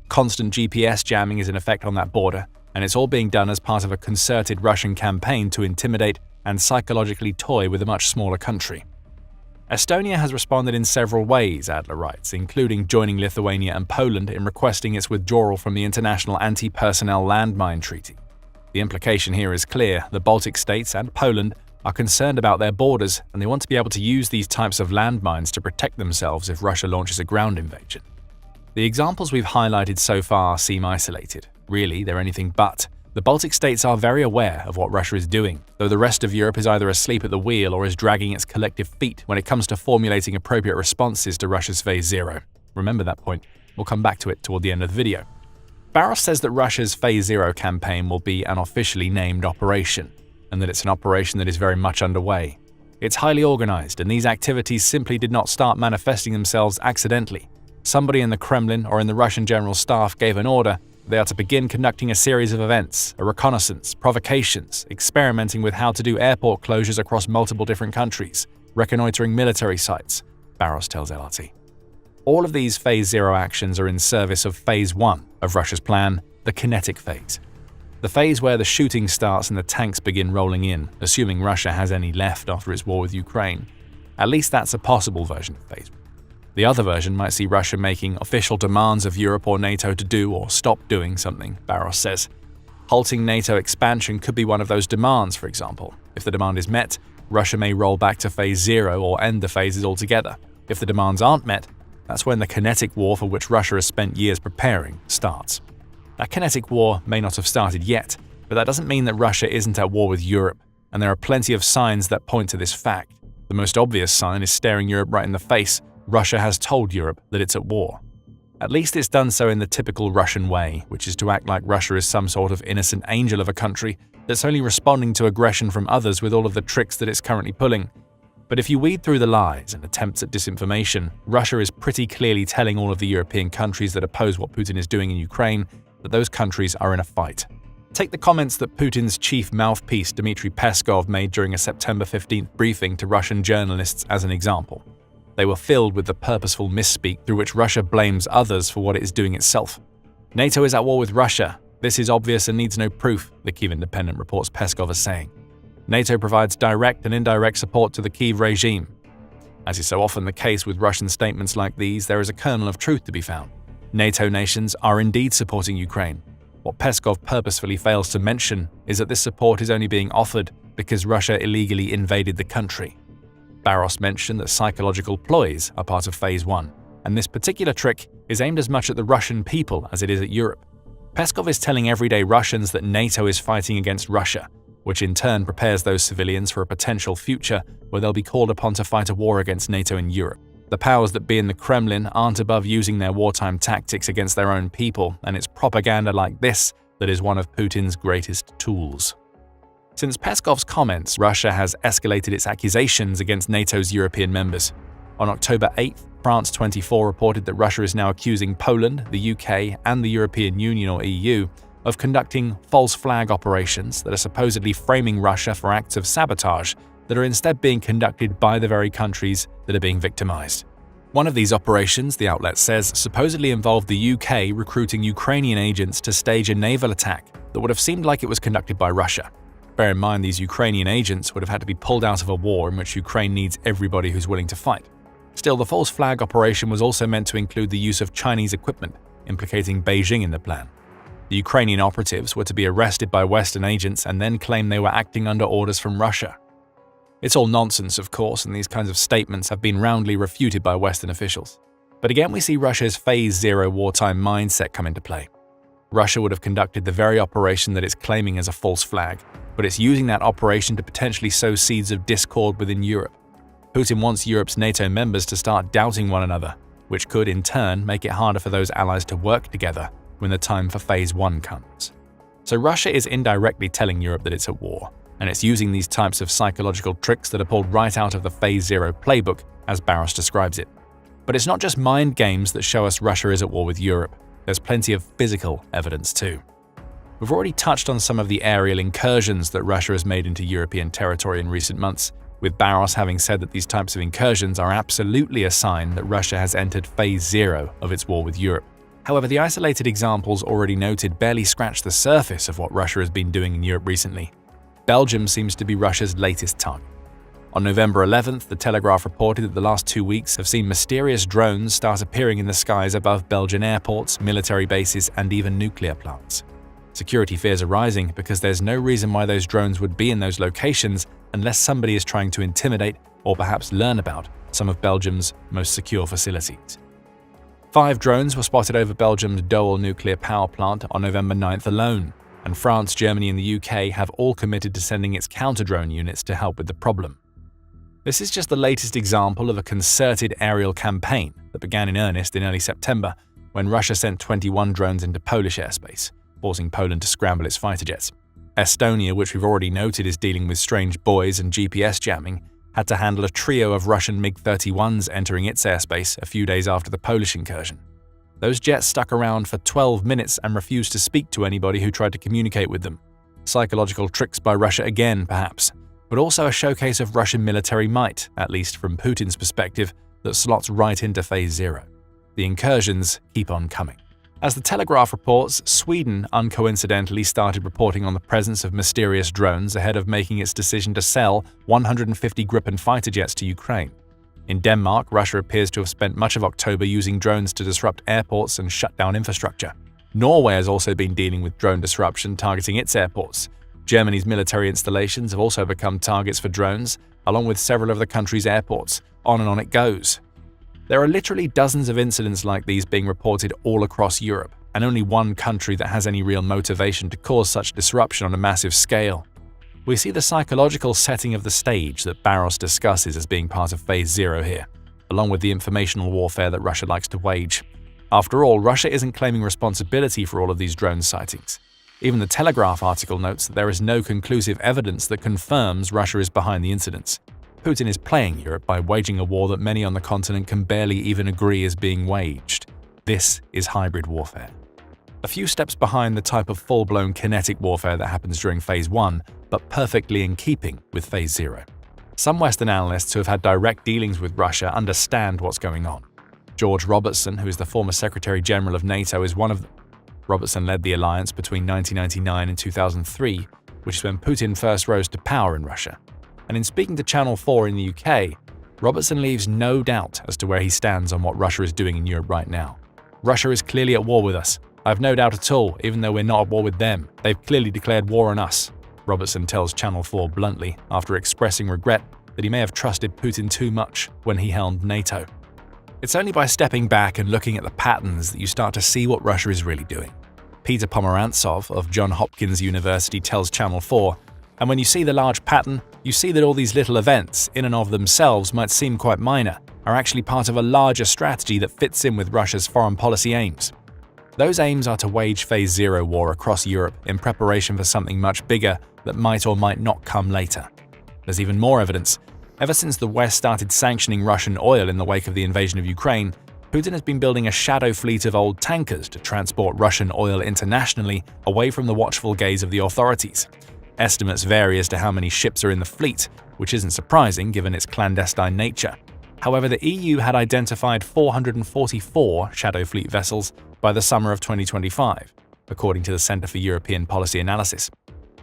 Speaker 1: Constant GPS jamming is in effect on that border, and it's all being done as part of a concerted Russian campaign to intimidate and psychologically toy with a much smaller country. Estonia has responded in several ways, Adler writes, including joining Lithuania and Poland in requesting its withdrawal from the International Anti-Personnel Landmine Treaty. The implication here is clear: the Baltic states and Poland are concerned about their borders, and they want to be able to use these types of landmines to protect themselves if Russia launches a ground invasion. The examples we've highlighted so far seem isolated. Really, they're anything but. The Baltic states are very aware of what Russia is doing, though the rest of Europe is either asleep at the wheel or is dragging its collective feet when it comes to formulating appropriate responses to Russia's Phase 0. Remember that point. We'll come back to it toward the end of the video. Barros says that Russia's Phase 0 campaign will be an officially named operation, and that it's an operation that is very much underway. It's highly organized, and these activities simply did not start manifesting themselves accidentally. Somebody in the Kremlin or in the Russian General Staff gave an order. They are to begin conducting a series of events, a reconnaissance, provocations, experimenting with how to do airport closures across multiple different countries, reconnoitering military sites, Barros tells LRT. All of these Phase 0 actions are in service of Phase 1 of Russia's plan, the kinetic phase. The phase where the shooting starts and the tanks begin rolling in, assuming Russia has any left after its war with Ukraine. At least that's a possible version of Phase 1. The other version might see Russia making official demands of Europe or NATO to do or stop doing something, Barros says. Halting NATO expansion could be one of those demands, for example. If the demand is met, Russia may roll back to phase 0 or end the phases altogether. If the demands aren't met, that's when the kinetic war for which Russia has spent years preparing starts. That kinetic war may not have started yet, but that doesn't mean that Russia isn't at war with Europe, and there are plenty of signs that point to this fact. The most obvious sign is staring Europe right in the face. Russia has told Europe that it's at war. At least it's done so in the typical Russian way, which is to act like Russia is some sort of innocent angel of a country that's only responding to aggression from others with all of the tricks that it's currently pulling. But if you weed through the lies and attempts at disinformation, Russia is pretty clearly telling all of the European countries that oppose what Putin is doing in Ukraine that those countries are in a fight. Take the comments that Putin's chief mouthpiece Dmitry Peskov made during a September 15th briefing to Russian journalists as an example. They were filled with the purposeful misspeak through which Russia blames others for what it is doing itself. NATO is at war with Russia. This is obvious and needs no proof, the Kyiv Independent reports Peskov as saying. NATO provides direct and indirect support to the Kyiv regime. As is so often the case with Russian statements like these, there is a kernel of truth to be found. NATO nations are indeed supporting Ukraine. What Peskov purposefully fails to mention is that this support is only being offered because Russia illegally invaded the country. Barros mentioned that psychological ploys are part of Phase 1, and this particular trick is aimed as much at the Russian people as it is at Europe. Peskov is telling everyday Russians that NATO is fighting against Russia, which in turn prepares those civilians for a potential future where they'll be called upon to fight a war against NATO in Europe. The powers that be in the Kremlin aren't above using their wartime tactics against their own people, and it's propaganda like this that is one of Putin's greatest tools. Since Peskov's comments, Russia has escalated its accusations against NATO's European members. On October 8th, France 24 reported that Russia is now accusing Poland, the UK, and the European Union or EU of conducting false flag operations that are supposedly framing Russia for acts of sabotage that are instead being conducted by the very countries that are being victimized. One of these operations, the outlet says, supposedly involved the UK recruiting Ukrainian agents to stage a naval attack that would have seemed like it was conducted by Russia. Bear in mind, these Ukrainian agents would have had to be pulled out of a war in which Ukraine needs everybody who's willing to fight. Still, the false flag operation was also meant to include the use of Chinese equipment, implicating Beijing in the plan. The Ukrainian operatives were to be arrested by Western agents and then claim they were acting under orders from Russia. It's all nonsense, of course, and these kinds of statements have been roundly refuted by Western officials. But again, we see Russia's Phase 0 wartime mindset come into play. Russia would have conducted the very operation that it's claiming as a false flag, but it's using that operation to potentially sow seeds of discord within Europe. Putin wants Europe's NATO members to start doubting one another, which could in turn make it harder for those allies to work together when the time for Phase 1 comes. So Russia is indirectly telling Europe that it's at war, and it's using these types of psychological tricks that are pulled right out of the Phase 0 playbook, as Barros describes it. But it's not just mind games that show us Russia is at war with Europe. There's plenty of physical evidence too. We've already touched on some of the aerial incursions that Russia has made into European territory in recent months, with Barros having said that these types of incursions are absolutely a sign that Russia has entered Phase 0 of its war with Europe. However, the isolated examples already noted barely scratch the surface of what Russia has been doing in Europe recently. Belgium seems to be Russia's latest target. On November 11th, The Telegraph reported that the last 2 weeks have seen mysterious drones start appearing in the skies above Belgian airports, military bases, and even nuclear plants. Security fears are rising because there's no reason why those drones would be in those locations unless somebody is trying to intimidate or perhaps learn about some of Belgium's most secure facilities. 5 drones were spotted over Belgium's Oryol nuclear power plant on November 9th alone, and France, Germany, and the UK have all committed to sending its counter-drone units to help with the problem. This is just the latest example of a concerted aerial campaign that began in earnest in early September when Russia sent 21 drones into Polish airspace, forcing Poland to scramble its fighter jets. Estonia, which we've already noted is dealing with strange buoys and GPS jamming, had to handle a trio of Russian MiG-31s entering its airspace a few days after the Polish incursion. Those jets stuck around for 12 minutes and refused to speak to anybody who tried to communicate with them. Psychological tricks by Russia again, perhaps, but also a showcase of Russian military might, at least from Putin's perspective, that slots right into Phase 0. The incursions keep on coming. As The Telegraph reports, Sweden uncoincidentally started reporting on the presence of mysterious drones ahead of making its decision to sell 150 Gripen fighter jets to Ukraine. In Denmark, Russia appears to have spent much of October using drones to disrupt airports and shut down infrastructure. Norway has also been dealing with drone disruption targeting its airports. Germany's military installations have also become targets for drones, along with several of the country's airports. On and on it goes. There are literally dozens of incidents like these being reported all across Europe, and only one country that has any real motivation to cause such disruption on a massive scale. We see the psychological setting of the stage that Barros discusses as being part of Phase Zero here, along with the informational warfare that Russia likes to wage. After all, Russia isn't claiming responsibility for all of these drone sightings. Even the Telegraph article notes that there is no conclusive evidence that confirms Russia is behind the incidents. Putin is playing Europe by waging a war that many on the continent can barely even agree is being waged. This is hybrid warfare. A few steps behind the type of full-blown kinetic warfare that happens during Phase 1, but perfectly in keeping with Phase 0. Some Western analysts who have had direct dealings with Russia understand what's going on. George Robertson, who is the former Secretary General of NATO, is one of them. Robertson led the alliance between 1999 and 2003, which is when Putin first rose to power in Russia. And in speaking to Channel 4 in the UK, Robertson leaves no doubt as to where he stands on what Russia is doing in Europe right now. Russia is clearly at war with us. I have no doubt at all, even though we're not at war with them. They've clearly declared war on us, Robertson tells Channel 4 bluntly, after expressing regret that he may have trusted Putin too much when he helmed NATO. It's only by stepping back and looking at the patterns that you start to see what Russia is really doing. Peter Pomerantsov of Johns Hopkins University tells Channel 4, and when you see the large pattern, you see that all these little events, in and of themselves might seem quite minor, are actually part of a larger strategy that fits in with Russia's foreign policy aims. Those aims are to wage Phase Zero war across Europe in preparation for something much bigger that might or might not come later. There's even more evidence. Ever since the West started sanctioning Russian oil in the wake of the invasion of Ukraine, Putin has been building a shadow fleet of old tankers to transport Russian oil internationally away from the watchful gaze of the authorities. Estimates vary as to how many ships are in the fleet, which isn't surprising given its clandestine nature. However, the EU had identified 444 shadow fleet vessels by the summer of 2025, according to the Center for European Policy Analysis.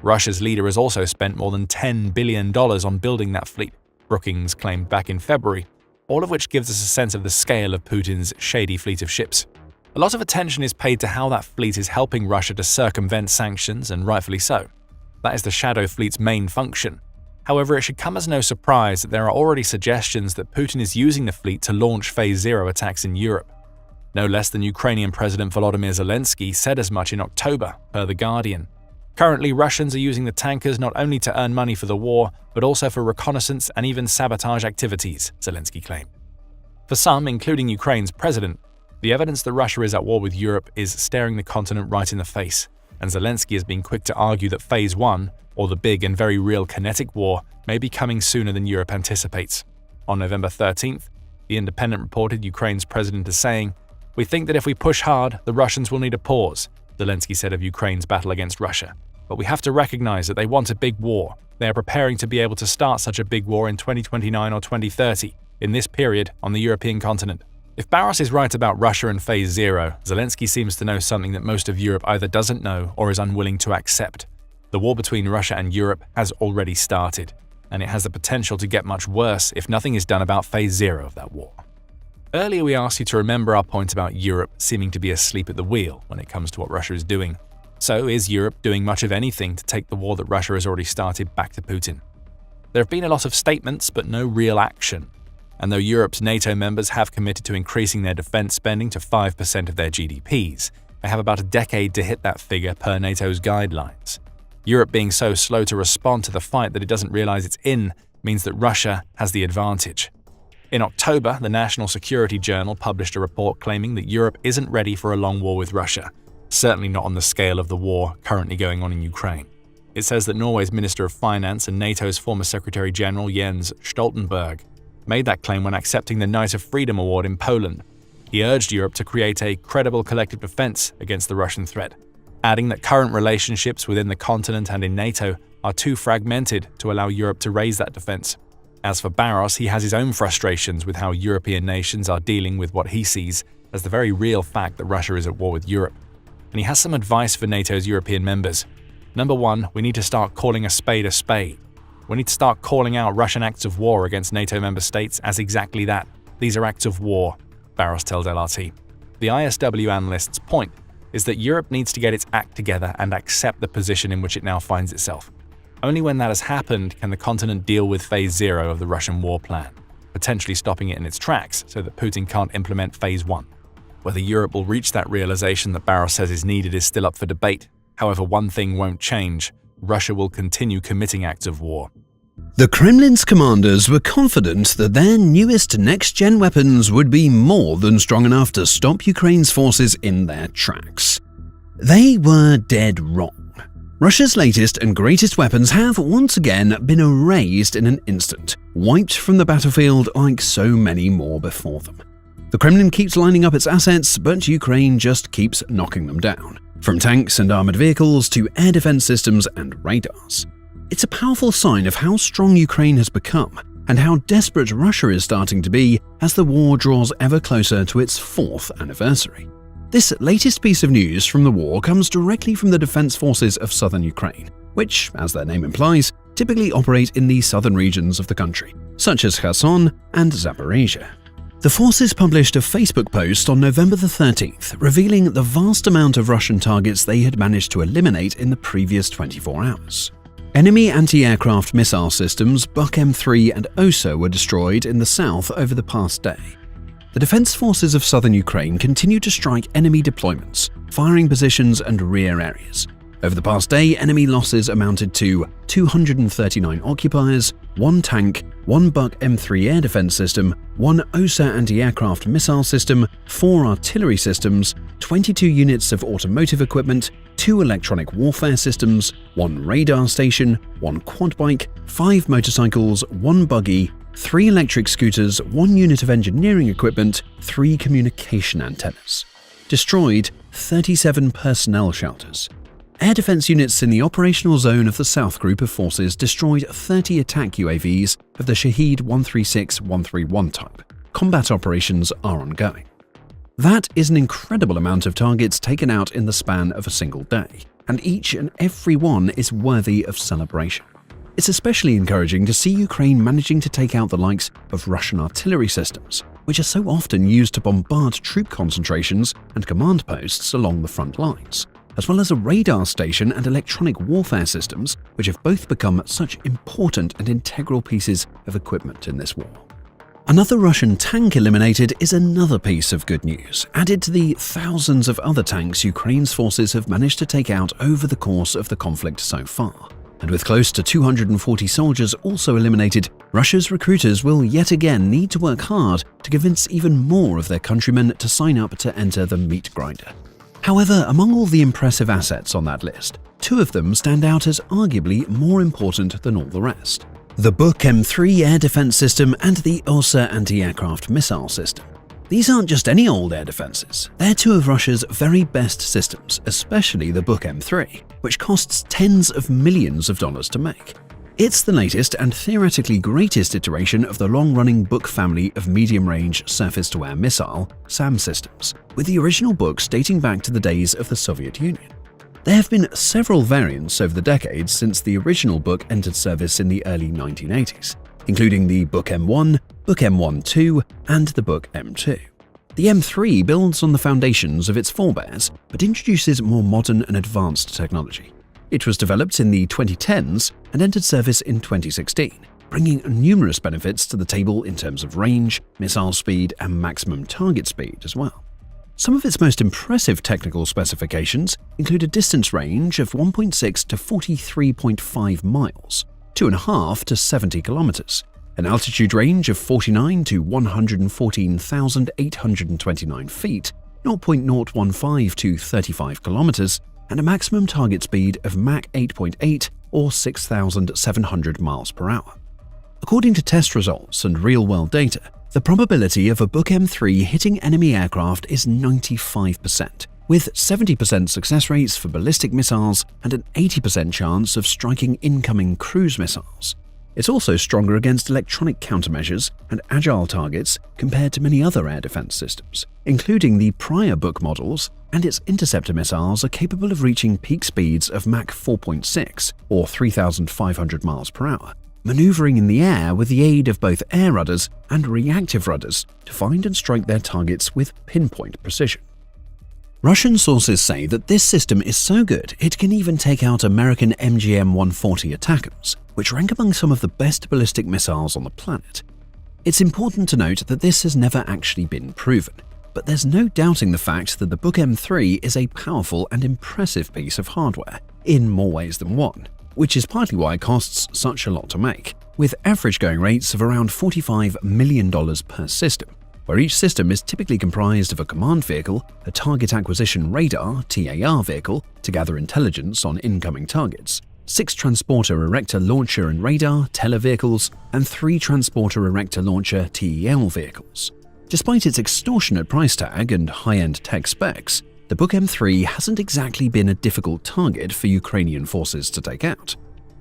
Speaker 1: Russia's leader has also spent more than $10 billion on building that fleet, Brookings claimed back in February, all of which gives us a sense of the scale of Putin's shady fleet of ships. A lot of attention is paid to how that fleet is helping Russia to circumvent sanctions, and rightfully so. That is the shadow fleet's main function. However, it should come as no surprise that there are already suggestions that Putin is using the fleet to launch Phase Zero attacks in Europe. No less than Ukrainian President Volodymyr Zelensky said as much in October, per The Guardian. Currently, Russians are using the tankers not only to earn money for the war, but also for reconnaissance and even sabotage activities, Zelensky claimed. For some, including Ukraine's president, the evidence that Russia is at war with Europe is staring the continent right in the face, and Zelensky has been quick to argue that Phase 1, or the big and very real kinetic war, may be coming sooner than Europe anticipates. On November 13th, The Independent reported Ukraine's president as saying, "We think that if we push hard, the Russians will need a pause," Zelensky said of Ukraine's battle against Russia. "But we have to recognize that they want a big war. They are preparing to be able to start such a big war in 2029 or 2030, in this period on the European continent." If Barros is right about Russia and Phase Zero, Zelensky seems to know something that most of Europe either doesn't know or is unwilling to accept. The war between Russia and Europe has already started, and it has the potential to get much worse if nothing is done about Phase Zero of that war. Earlier we asked you to remember our point about Europe seeming to be asleep at the wheel when it comes to what Russia is doing. So is Europe doing much of anything to take the war that Russia has already started back to Putin? There have been a lot of statements but no real action. And though Europe's NATO members have committed to increasing their defense spending to 5% of their GDPs, they have about a decade to hit that figure per NATO's guidelines. Europe being so slow to respond to the fight that it doesn't realize it's in means that Russia has the advantage. In October, the National Security Journal published a report claiming that Europe isn't ready for a long war with Russia, certainly not on the scale of the war currently going on in Ukraine. It says that Norway's Minister of Finance and NATO's former Secretary General Jens Stoltenberg made that claim when accepting the Knight of Freedom Award in Poland. He urged Europe to create a credible collective defense against the Russian threat, adding that current relationships within the continent and in NATO are too fragmented to allow Europe to raise that defense. As for Barros, he has his own frustrations with how European nations are dealing with what he sees as the very real fact that Russia is at war with Europe. And he has some advice for NATO's European members. Number one, we need to start calling a spade a spade. We need to start calling out Russian acts of war against NATO member states as exactly that. These are acts of war, Barros tells LRT. The ISW analyst's point is that Europe needs to get its act together and accept the position in which it now finds itself. Only when that has happened can the continent deal with Phase 0 of the Russian war plan, potentially stopping it in its tracks so that Putin can't implement Phase 1. Whether Europe will reach that realization that Barros says is needed is still up for debate. However, one thing won't change: Russia will continue committing acts of war.
Speaker 2: The Kremlin's commanders were confident that their newest next-gen weapons would be more than strong enough to stop Ukraine's forces in their tracks. They were dead wrong. Russia's latest and greatest weapons have once again been erased in an instant, wiped from the battlefield like so many more before them. The Kremlin keeps lining up its assets, but Ukraine just keeps knocking them down, from tanks and armored vehicles to air defense systems and radars. It's a powerful sign of how strong Ukraine has become and how desperate Russia is starting to be as the war draws ever closer to its 4th anniversary. This latest piece of news from the war comes directly from the defense forces of southern Ukraine, which, as their name implies, typically operate in the southern regions of the country, such as Kherson and Zaporizhia. The forces published a Facebook post on November the 13th, revealing the vast amount of Russian targets they had managed to eliminate in the previous 24 hours. Enemy anti-aircraft missile systems Buk M3 and Osa were destroyed in the south over the past day. The defense forces of southern Ukraine continue to strike enemy deployments, firing positions and rear areas. Over the past day, enemy losses amounted to 239 occupiers, 1 tank, 1 Buk M3 air defense system, 1 Osa anti-aircraft missile system, 4 artillery systems, 22 units of automotive equipment, 2 electronic warfare systems, 1 radar station, 1 quad bike, 5 motorcycles, 1 buggy, 3 electric scooters, 1 unit of engineering equipment, 3 communication antennas. Destroyed 37 personnel shelters. Air defense units in the operational zone of the South Group of Forces destroyed 30 attack UAVs of the Shahed 136-131 type. Combat operations are ongoing. That is an incredible amount of targets taken out in the span of a single day, and each and every one is worthy of celebration. It's especially encouraging to see Ukraine managing to take out the likes of Russian artillery systems, which are so often used to bombard troop concentrations and command posts along the front lines, as well as a radar station and electronic warfare systems, which have both become such important and integral pieces of equipment in this war. Another Russian tank eliminated is another piece of good news, added to the thousands of other tanks Ukraine's forces have managed to take out over the course of the conflict so far. And with close to 240 soldiers also eliminated, Russia's recruiters will yet again need to work hard to convince even more of their countrymen to sign up to enter the meat grinder. However, among all the impressive assets on that list, 2 of them stand out as arguably more important than all the rest: the Buk M3 air defense system and the Osa anti-aircraft missile system. These aren't just any old air defenses, they're 2 of Russia's very best systems, especially the Buk M3, which costs tens of millions of dollars to make. It's the latest and theoretically greatest iteration of the long-running Buk family of medium-range surface-to-air missile SAM systems, with the original Buks dating back to the days of the Soviet Union. There have been several variants over the decades since the original Buk entered service in the early 1980s, including the Buk M1, Buk M1-2, and the Buk M2. The M3 builds on the foundations of its forebears, but introduces more modern and advanced technology. It was developed in the 2010s and entered service in 2016, bringing numerous benefits to the table in terms of range, missile speed, and maximum target speed as well. Some of its most impressive technical specifications include a distance range of 1.6 to 43.5 miles, 2.5 to 70 kilometers, an altitude range of 49 to 114,829 feet, 0.015 to 35 kilometers, and a maximum target speed of Mach 8.8 or 6,700 miles per hour. According to test results and real-world data, the probability of a Buk M3 hitting enemy aircraft is 95%, with 70% success rates for ballistic missiles and an 80% chance of striking incoming cruise missiles. It's also stronger against electronic countermeasures and agile targets compared to many other air defense systems, including the prior Buk models, and its interceptor missiles are capable of reaching peak speeds of Mach 4.6 or 3,500 miles per hour, maneuvering in the air with the aid of both air rudders and reactive rudders to find and strike their targets with pinpoint precision. Russian sources say that this system is so good it can even take out American MGM-140 attackers, which rank among some of the best ballistic missiles on the planet. It's important to note that this has never actually been proven, but there's no doubting the fact that the Buk M3 is a powerful and impressive piece of hardware, in more ways than one, which is partly why it costs such a lot to make, with average going rates of around $45 million per system, where each system is typically comprised of a command vehicle, a target acquisition radar (TAR) vehicle to gather intelligence on incoming targets, 6 transporter erector launcher and radar (TELA) vehicles, and 3 transporter erector launcher (TEL) vehicles. Despite its extortionate price tag and high-end tech specs, the Buk M3 hasn't exactly been a difficult target for Ukrainian forces to take out.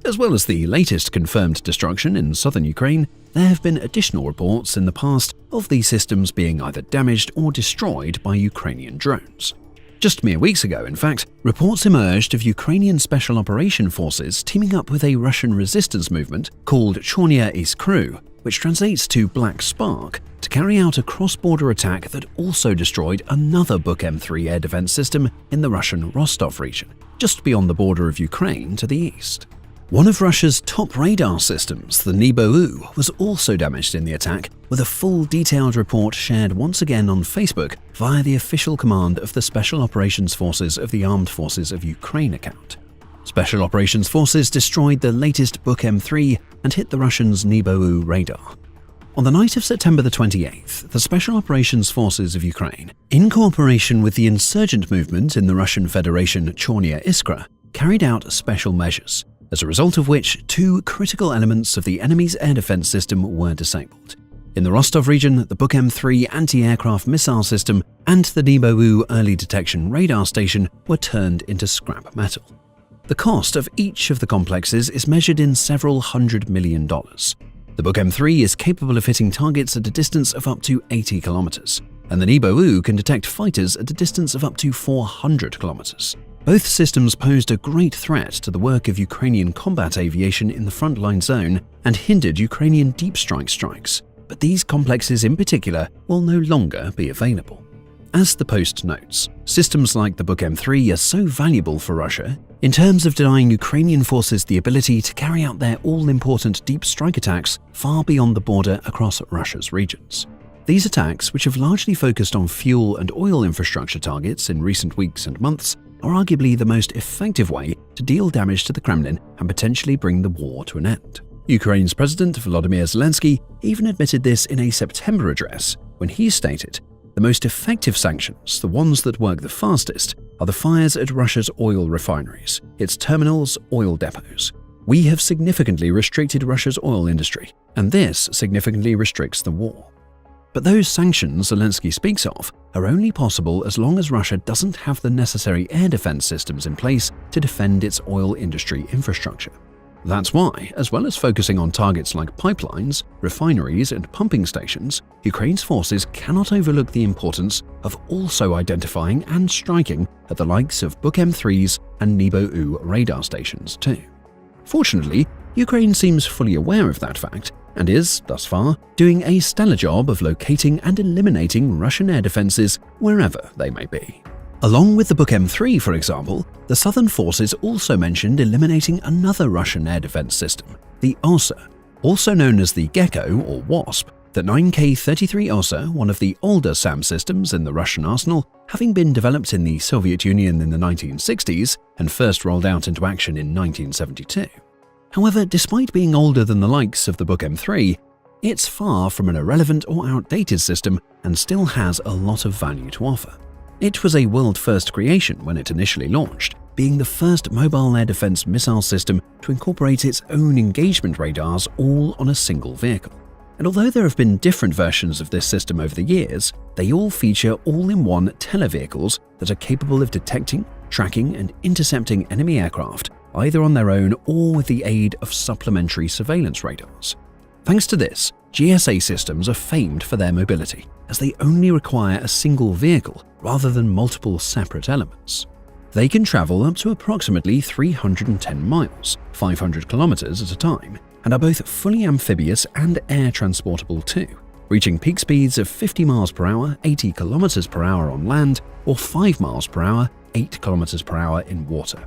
Speaker 2: As well as the latest confirmed destruction in southern Ukraine, there have been additional reports in the past of these systems being either damaged or destroyed by Ukrainian drones. Just mere weeks ago, in fact, reports emerged of Ukrainian Special Operation Forces teaming up with a Russian resistance movement called Chornya Iskru, which translates to Black Spark, to carry out a cross-border attack that also destroyed another Buk M3 air defense system in the Russian Rostov region, just beyond the border of Ukraine to the east. One of Russia's top radar systems, the Nebo-U, was also damaged in the attack, with a full detailed report shared once again on Facebook via the official command of the Special Operations Forces of the Armed Forces of Ukraine account. Special Operations Forces destroyed the latest Buk M3 and hit the Russians' Nebo-U radar. On the night of September the 28th, the Special Operations Forces of Ukraine, in cooperation with the insurgent movement in the Russian Federation Chornya Iskra, carried out special measures, as a result of which 2 critical elements of the enemy's air defense system were disabled. In the Rostov region, the Buk M3 anti-aircraft missile system and the Nebo-U early detection radar station were turned into scrap metal. The cost of each of the complexes is measured in several $100 million. The Buk M3 is capable of hitting targets at a distance of up to 80 kilometers, and the Nebo-U can detect fighters at a distance of up to 400 kilometers. Both systems posed a great threat to the work of Ukrainian combat aviation in the frontline zone and hindered Ukrainian deep strike strikes, but these complexes in particular will no longer be available. As the Post notes, systems like the Buk M3 are so valuable for Russia in terms of denying Ukrainian forces the ability to carry out their all-important deep strike attacks far beyond the border across Russia's regions. These attacks, which have largely focused on fuel and oil infrastructure targets in recent weeks and months, are arguably the most effective way to deal damage to the Kremlin and potentially bring the war to an end. Ukraine's President Vladimir Zelensky even admitted this in a September address when he stated, "The most effective sanctions, the ones that work the fastest, are the fires at Russia's oil refineries, its terminals, oil depots. We have significantly restricted Russia's oil industry, and this significantly restricts the war." But those sanctions Zelensky speaks of are only possible as long as Russia doesn't have the necessary air defense systems in place to defend its oil industry infrastructure. That's why, as well as focusing on targets like pipelines, refineries, and pumping stations, Ukraine's forces cannot overlook the importance of also identifying and striking at the likes of Buk M3s and Nebo-U radar stations too. Fortunately, Ukraine seems fully aware of that fact and is, thus far, doing a stellar job of locating and eliminating Russian air defenses wherever they may be. Along with the Buk M3, for example, the Southern forces also mentioned eliminating another Russian air defense system, the OSA, also known as the Gecko or Wasp, the 9K-33 OSA, one of the older SAM systems in the Russian arsenal, having been developed in the Soviet Union in the 1960s and first rolled out into action in 1972. However, despite being older than the likes of the Buk M3, it's far from an irrelevant or outdated system and still has a lot of value to offer. It was a world-first creation when it initially launched, being the first mobile air defense missile system to incorporate its own engagement radars all on a single vehicle. And although there have been different versions of this system over the years, they all feature all-in-one tele-vehicles that are capable of detecting, tracking, and intercepting enemy aircraft, either on their own or with the aid of supplementary surveillance radars. Thanks to this, GSA systems are famed for their mobility, as they only require a single vehicle rather than multiple separate elements. They can travel up to approximately 310 miles, 500 kilometers at a time, and are both fully amphibious and air transportable too, reaching peak speeds of 50 miles per hour, 80 kilometers per hour on land, or 5 miles per hour, 8 kilometers per hour in water.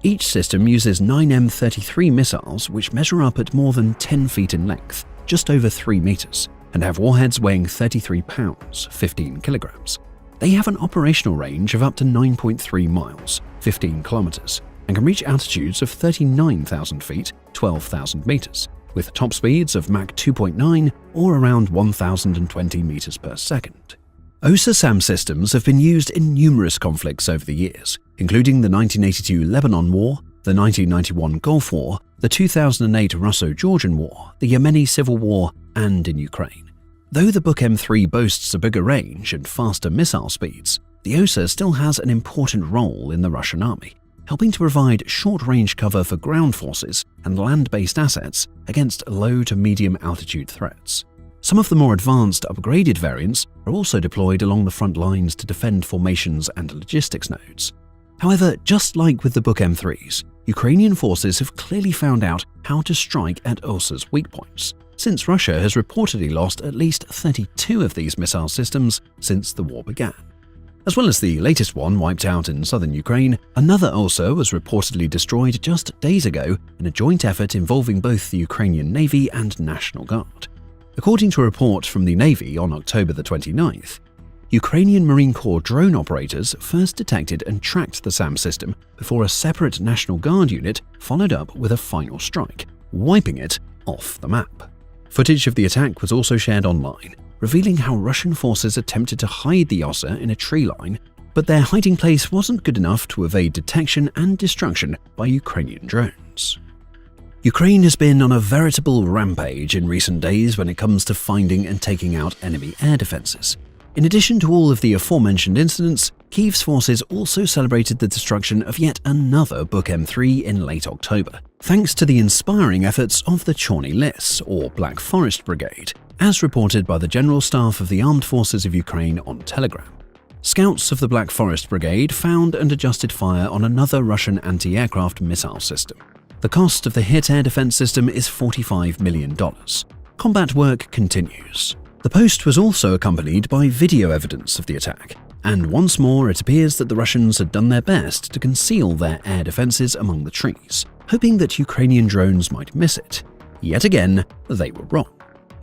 Speaker 2: Each system uses 9 M33 missiles, which measure up at more than 10 feet in length, just over 3 meters, and have warheads weighing 33 pounds, 15 kilograms. They have an operational range of up to 9.3 miles, 15 kilometers, and can reach altitudes of 39,000 feet, 12,000 meters, with top speeds of Mach 2.9 or around 1,020 meters per second. OSA SAM systems have been used in numerous conflicts over the years, including the 1982 Lebanon War, the 1991 Gulf War, the 2008 Russo-Georgian War, the Yemeni Civil War, and in Ukraine. Though the Book M3 boasts a bigger range and faster missile speeds, the OSA still has an important role in the Russian army, helping to provide short-range cover for ground forces and land-based assets against low to medium-altitude threats. Some of the more advanced, upgraded variants are also deployed along the front lines to defend formations and logistics nodes. However, just like with the Book M3s, Ukrainian forces have clearly found out how to strike at OSA's weak points, since Russia has reportedly lost at least 32 of these missile systems since the war began. As well as the latest one wiped out in southern Ukraine, another OSA was reportedly destroyed just days ago in a joint effort involving both the Ukrainian Navy and National Guard. According to a report from the Navy on October the 29th, Ukrainian Marine Corps drone operators first detected and tracked the SAM system before a separate National Guard unit followed up with a final strike, wiping it off the map. Footage of the attack was also shared online, revealing how Russian forces attempted to hide the OSA in a tree line, but their hiding place wasn't good enough to evade detection and destruction by Ukrainian drones. Ukraine has been on a veritable rampage in recent days when it comes to finding and taking out enemy air defenses. In addition to all of the aforementioned incidents, Kyiv's forces also celebrated the destruction of yet another Book M3 in late October, thanks to the inspiring efforts of the Chorny Lis, or Black Forest Brigade, as reported by the General Staff of the Armed Forces of Ukraine on Telegram. Scouts of the Black Forest Brigade found and adjusted fire on another Russian anti-aircraft missile system. The cost of the hit air defense system is $45 million. Combat work continues. The post was also accompanied by video evidence of the attack, and once more it appears that the Russians had done their best to conceal their air defenses among the trees, hoping that Ukrainian drones might miss it. Yet again, they were wrong.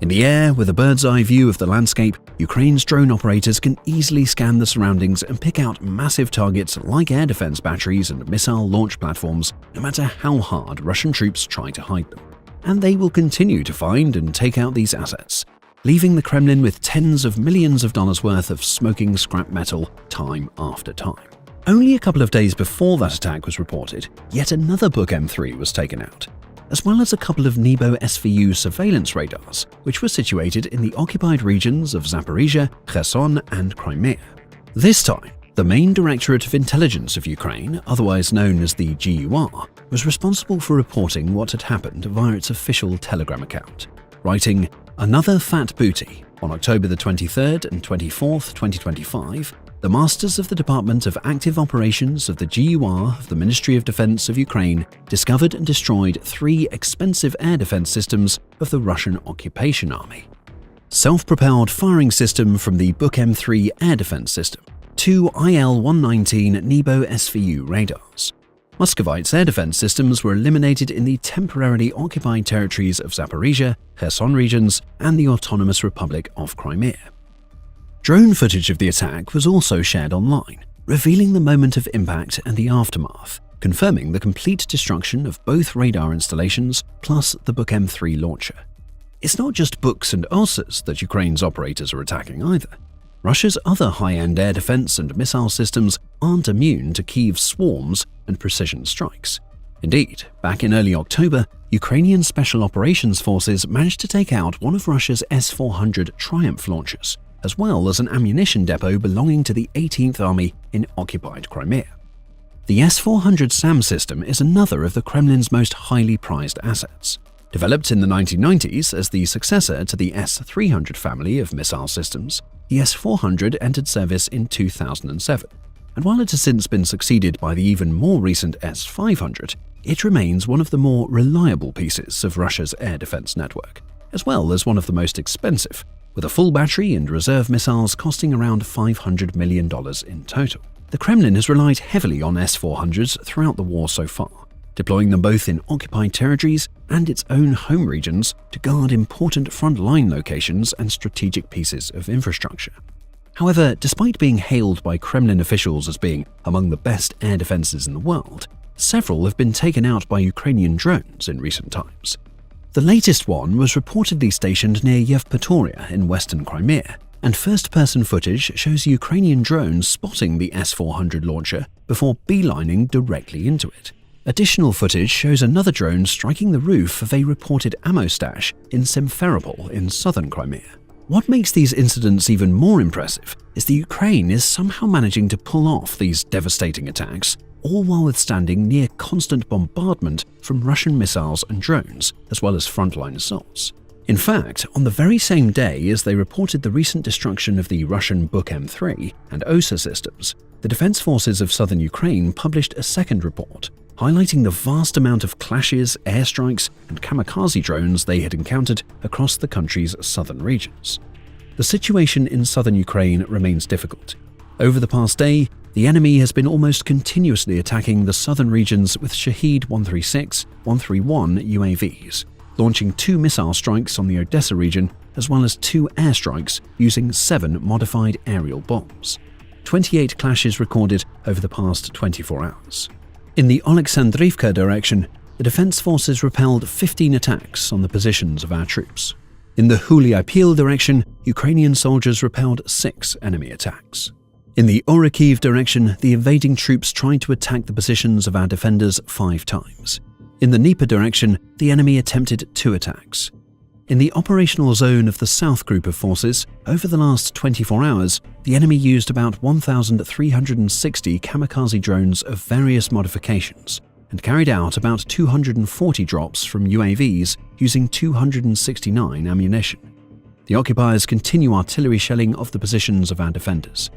Speaker 2: In the air, with a bird's-eye view of the landscape, Ukraine's drone operators can easily scan the surroundings and pick out massive targets like air defense batteries and missile launch platforms, no matter how hard Russian troops try to hide them. And they will continue to find and take out these assets, leaving the Kremlin with tens of millions of dollars worth of smoking scrap metal time after time. Only a couple of days before that attack was reported, yet another Book M3 was taken out, as well as a couple of Nebo SVU surveillance radars, which were situated in the occupied regions of Zaporizhia, Kherson, and Crimea. This time, the main Directorate of Intelligence of Ukraine, otherwise known as the GUR, was responsible for reporting what had happened via its official Telegram account, writing, "Another fat booty. On October the 23rd and 24th, 2025, the Masters of the Department of Active Operations of the GUR of the Ministry of Defense of Ukraine discovered and destroyed 3 expensive air defense systems of the Russian occupation army. Self-propelled firing system from the Book M3 air defense system, 2 IL-119 Nebo SVU radars. Muscovites air defense systems were eliminated in the temporarily occupied territories of Zaporizhia, Kherson regions, and the Autonomous Republic of Crimea." Drone footage of the attack was also shared online, revealing the moment of impact and the aftermath, confirming the complete destruction of both radar installations plus the Book M3 launcher. It's not just Books and OSAs that Ukraine's operators are attacking either. Russia's other high-end air defense and missile systems aren't immune to Kyiv's swarms and precision strikes. Indeed, back in early October, Ukrainian Special Operations Forces managed to take out one of Russia's S-400 Triumph launchers, as well as an ammunition depot belonging to the 18th Army in occupied Crimea. The S-400 SAM system is another of the Kremlin's most highly prized assets. Developed in the 1990s as the successor to the S-300 family of missile systems, the S-400 entered service in 2007, and while it has since been succeeded by the even more recent S-500, it remains one of the more reliable pieces of Russia's air defense network, as well as one of the most expensive, with a full battery and reserve missiles costing around $500 million in total. The Kremlin has relied heavily on S-400s throughout the war so far, deploying them both in occupied territories and its own home regions to guard important front-line locations and strategic pieces of infrastructure. However, despite being hailed by Kremlin officials as being among the best air defenses in the world, several have been taken out by Ukrainian drones in recent times. The latest one was reportedly stationed near Yevpatoria in western Crimea, and first-person footage shows Ukrainian drones spotting the S-400 launcher before beelining directly into it. Additional footage shows another drone striking the roof of a reported ammo stash in Simferopol in southern Crimea. What makes these incidents even more impressive is that Ukraine is somehow managing to pull off these devastating attacks, all while withstanding near constant bombardment from Russian missiles and drones, as well as frontline assaults. In fact, on the very same day as they reported the recent destruction of the Russian Buk M3 and OSA systems, the defense forces of southern Ukraine published a second report, highlighting the vast amount of clashes, airstrikes, and kamikaze drones they had encountered across the country's southern regions. The situation in southern Ukraine remains difficult. Over the past day, the enemy has been almost continuously attacking the southern regions with Shahed 136, 131 UAVs, launching 2 missile strikes on the Odessa region, as well as 2 airstrikes using 7 modified aerial bombs. 28 clashes recorded over the past 24 hours. In the Oleksandrivka direction, the defense forces repelled 15 attacks on the positions of our troops. In the Huliapil direction, Ukrainian soldiers repelled 6 enemy attacks. In the Oryol direction, the invading troops tried to attack the positions of our defenders 5 times. In the Dnieper direction, the enemy attempted 2 attacks. In the operational zone of the south group of forces, over the last 24 hours, the enemy used about 1,360 kamikaze drones of various modifications and carried out about 240 drops from UAVs using 269 ammunition. The occupiers continue artillery shelling of the positions of our defenders.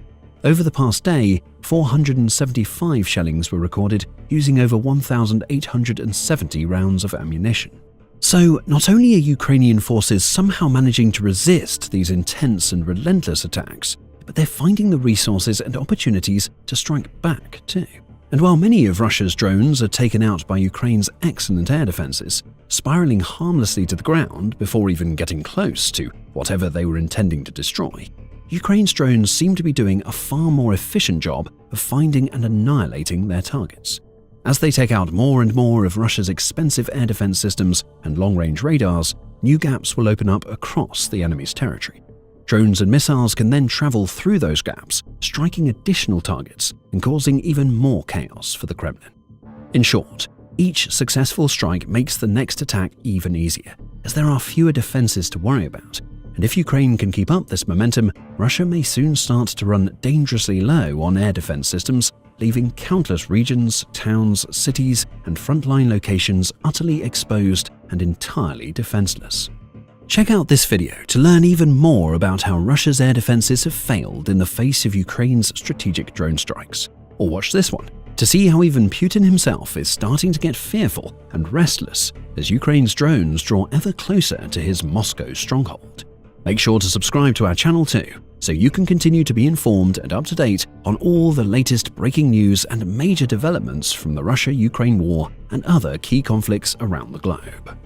Speaker 2: Over the past day, 475 shellings were recorded using over 1,870 rounds of ammunition. So, not only are Ukrainian forces somehow managing to resist these intense and relentless attacks, but they're finding the resources and opportunities to strike back too. And while many of Russia's drones are taken out by Ukraine's excellent air defenses, spiraling harmlessly to the ground before even getting close to whatever they were intending to destroy, Ukraine's drones seem to be doing a far more efficient job of finding and annihilating their targets. As they take out more and more of Russia's expensive air defense systems and long-range radars, new gaps will open up across the enemy's territory. Drones and missiles can then travel through those gaps, striking additional targets and causing even more chaos for the Kremlin. In short, each successful strike makes the next attack even easier, as there are fewer defenses to worry about. And if Ukraine can keep up this momentum, Russia may soon start to run dangerously low on air defense systems, leaving countless regions, towns, cities, and frontline locations utterly exposed and entirely defenseless. Check out this video to learn even more about how Russia's air defenses have failed in the face of Ukraine's strategic drone strikes. Or watch this one to see how even Putin himself is starting to get fearful and restless as Ukraine's drones draw ever closer to his Moscow stronghold. Make sure to subscribe to our channel too, so you can continue to be informed and up to date on all the latest breaking news and major developments from the Russia-Ukraine war and other key conflicts around the globe.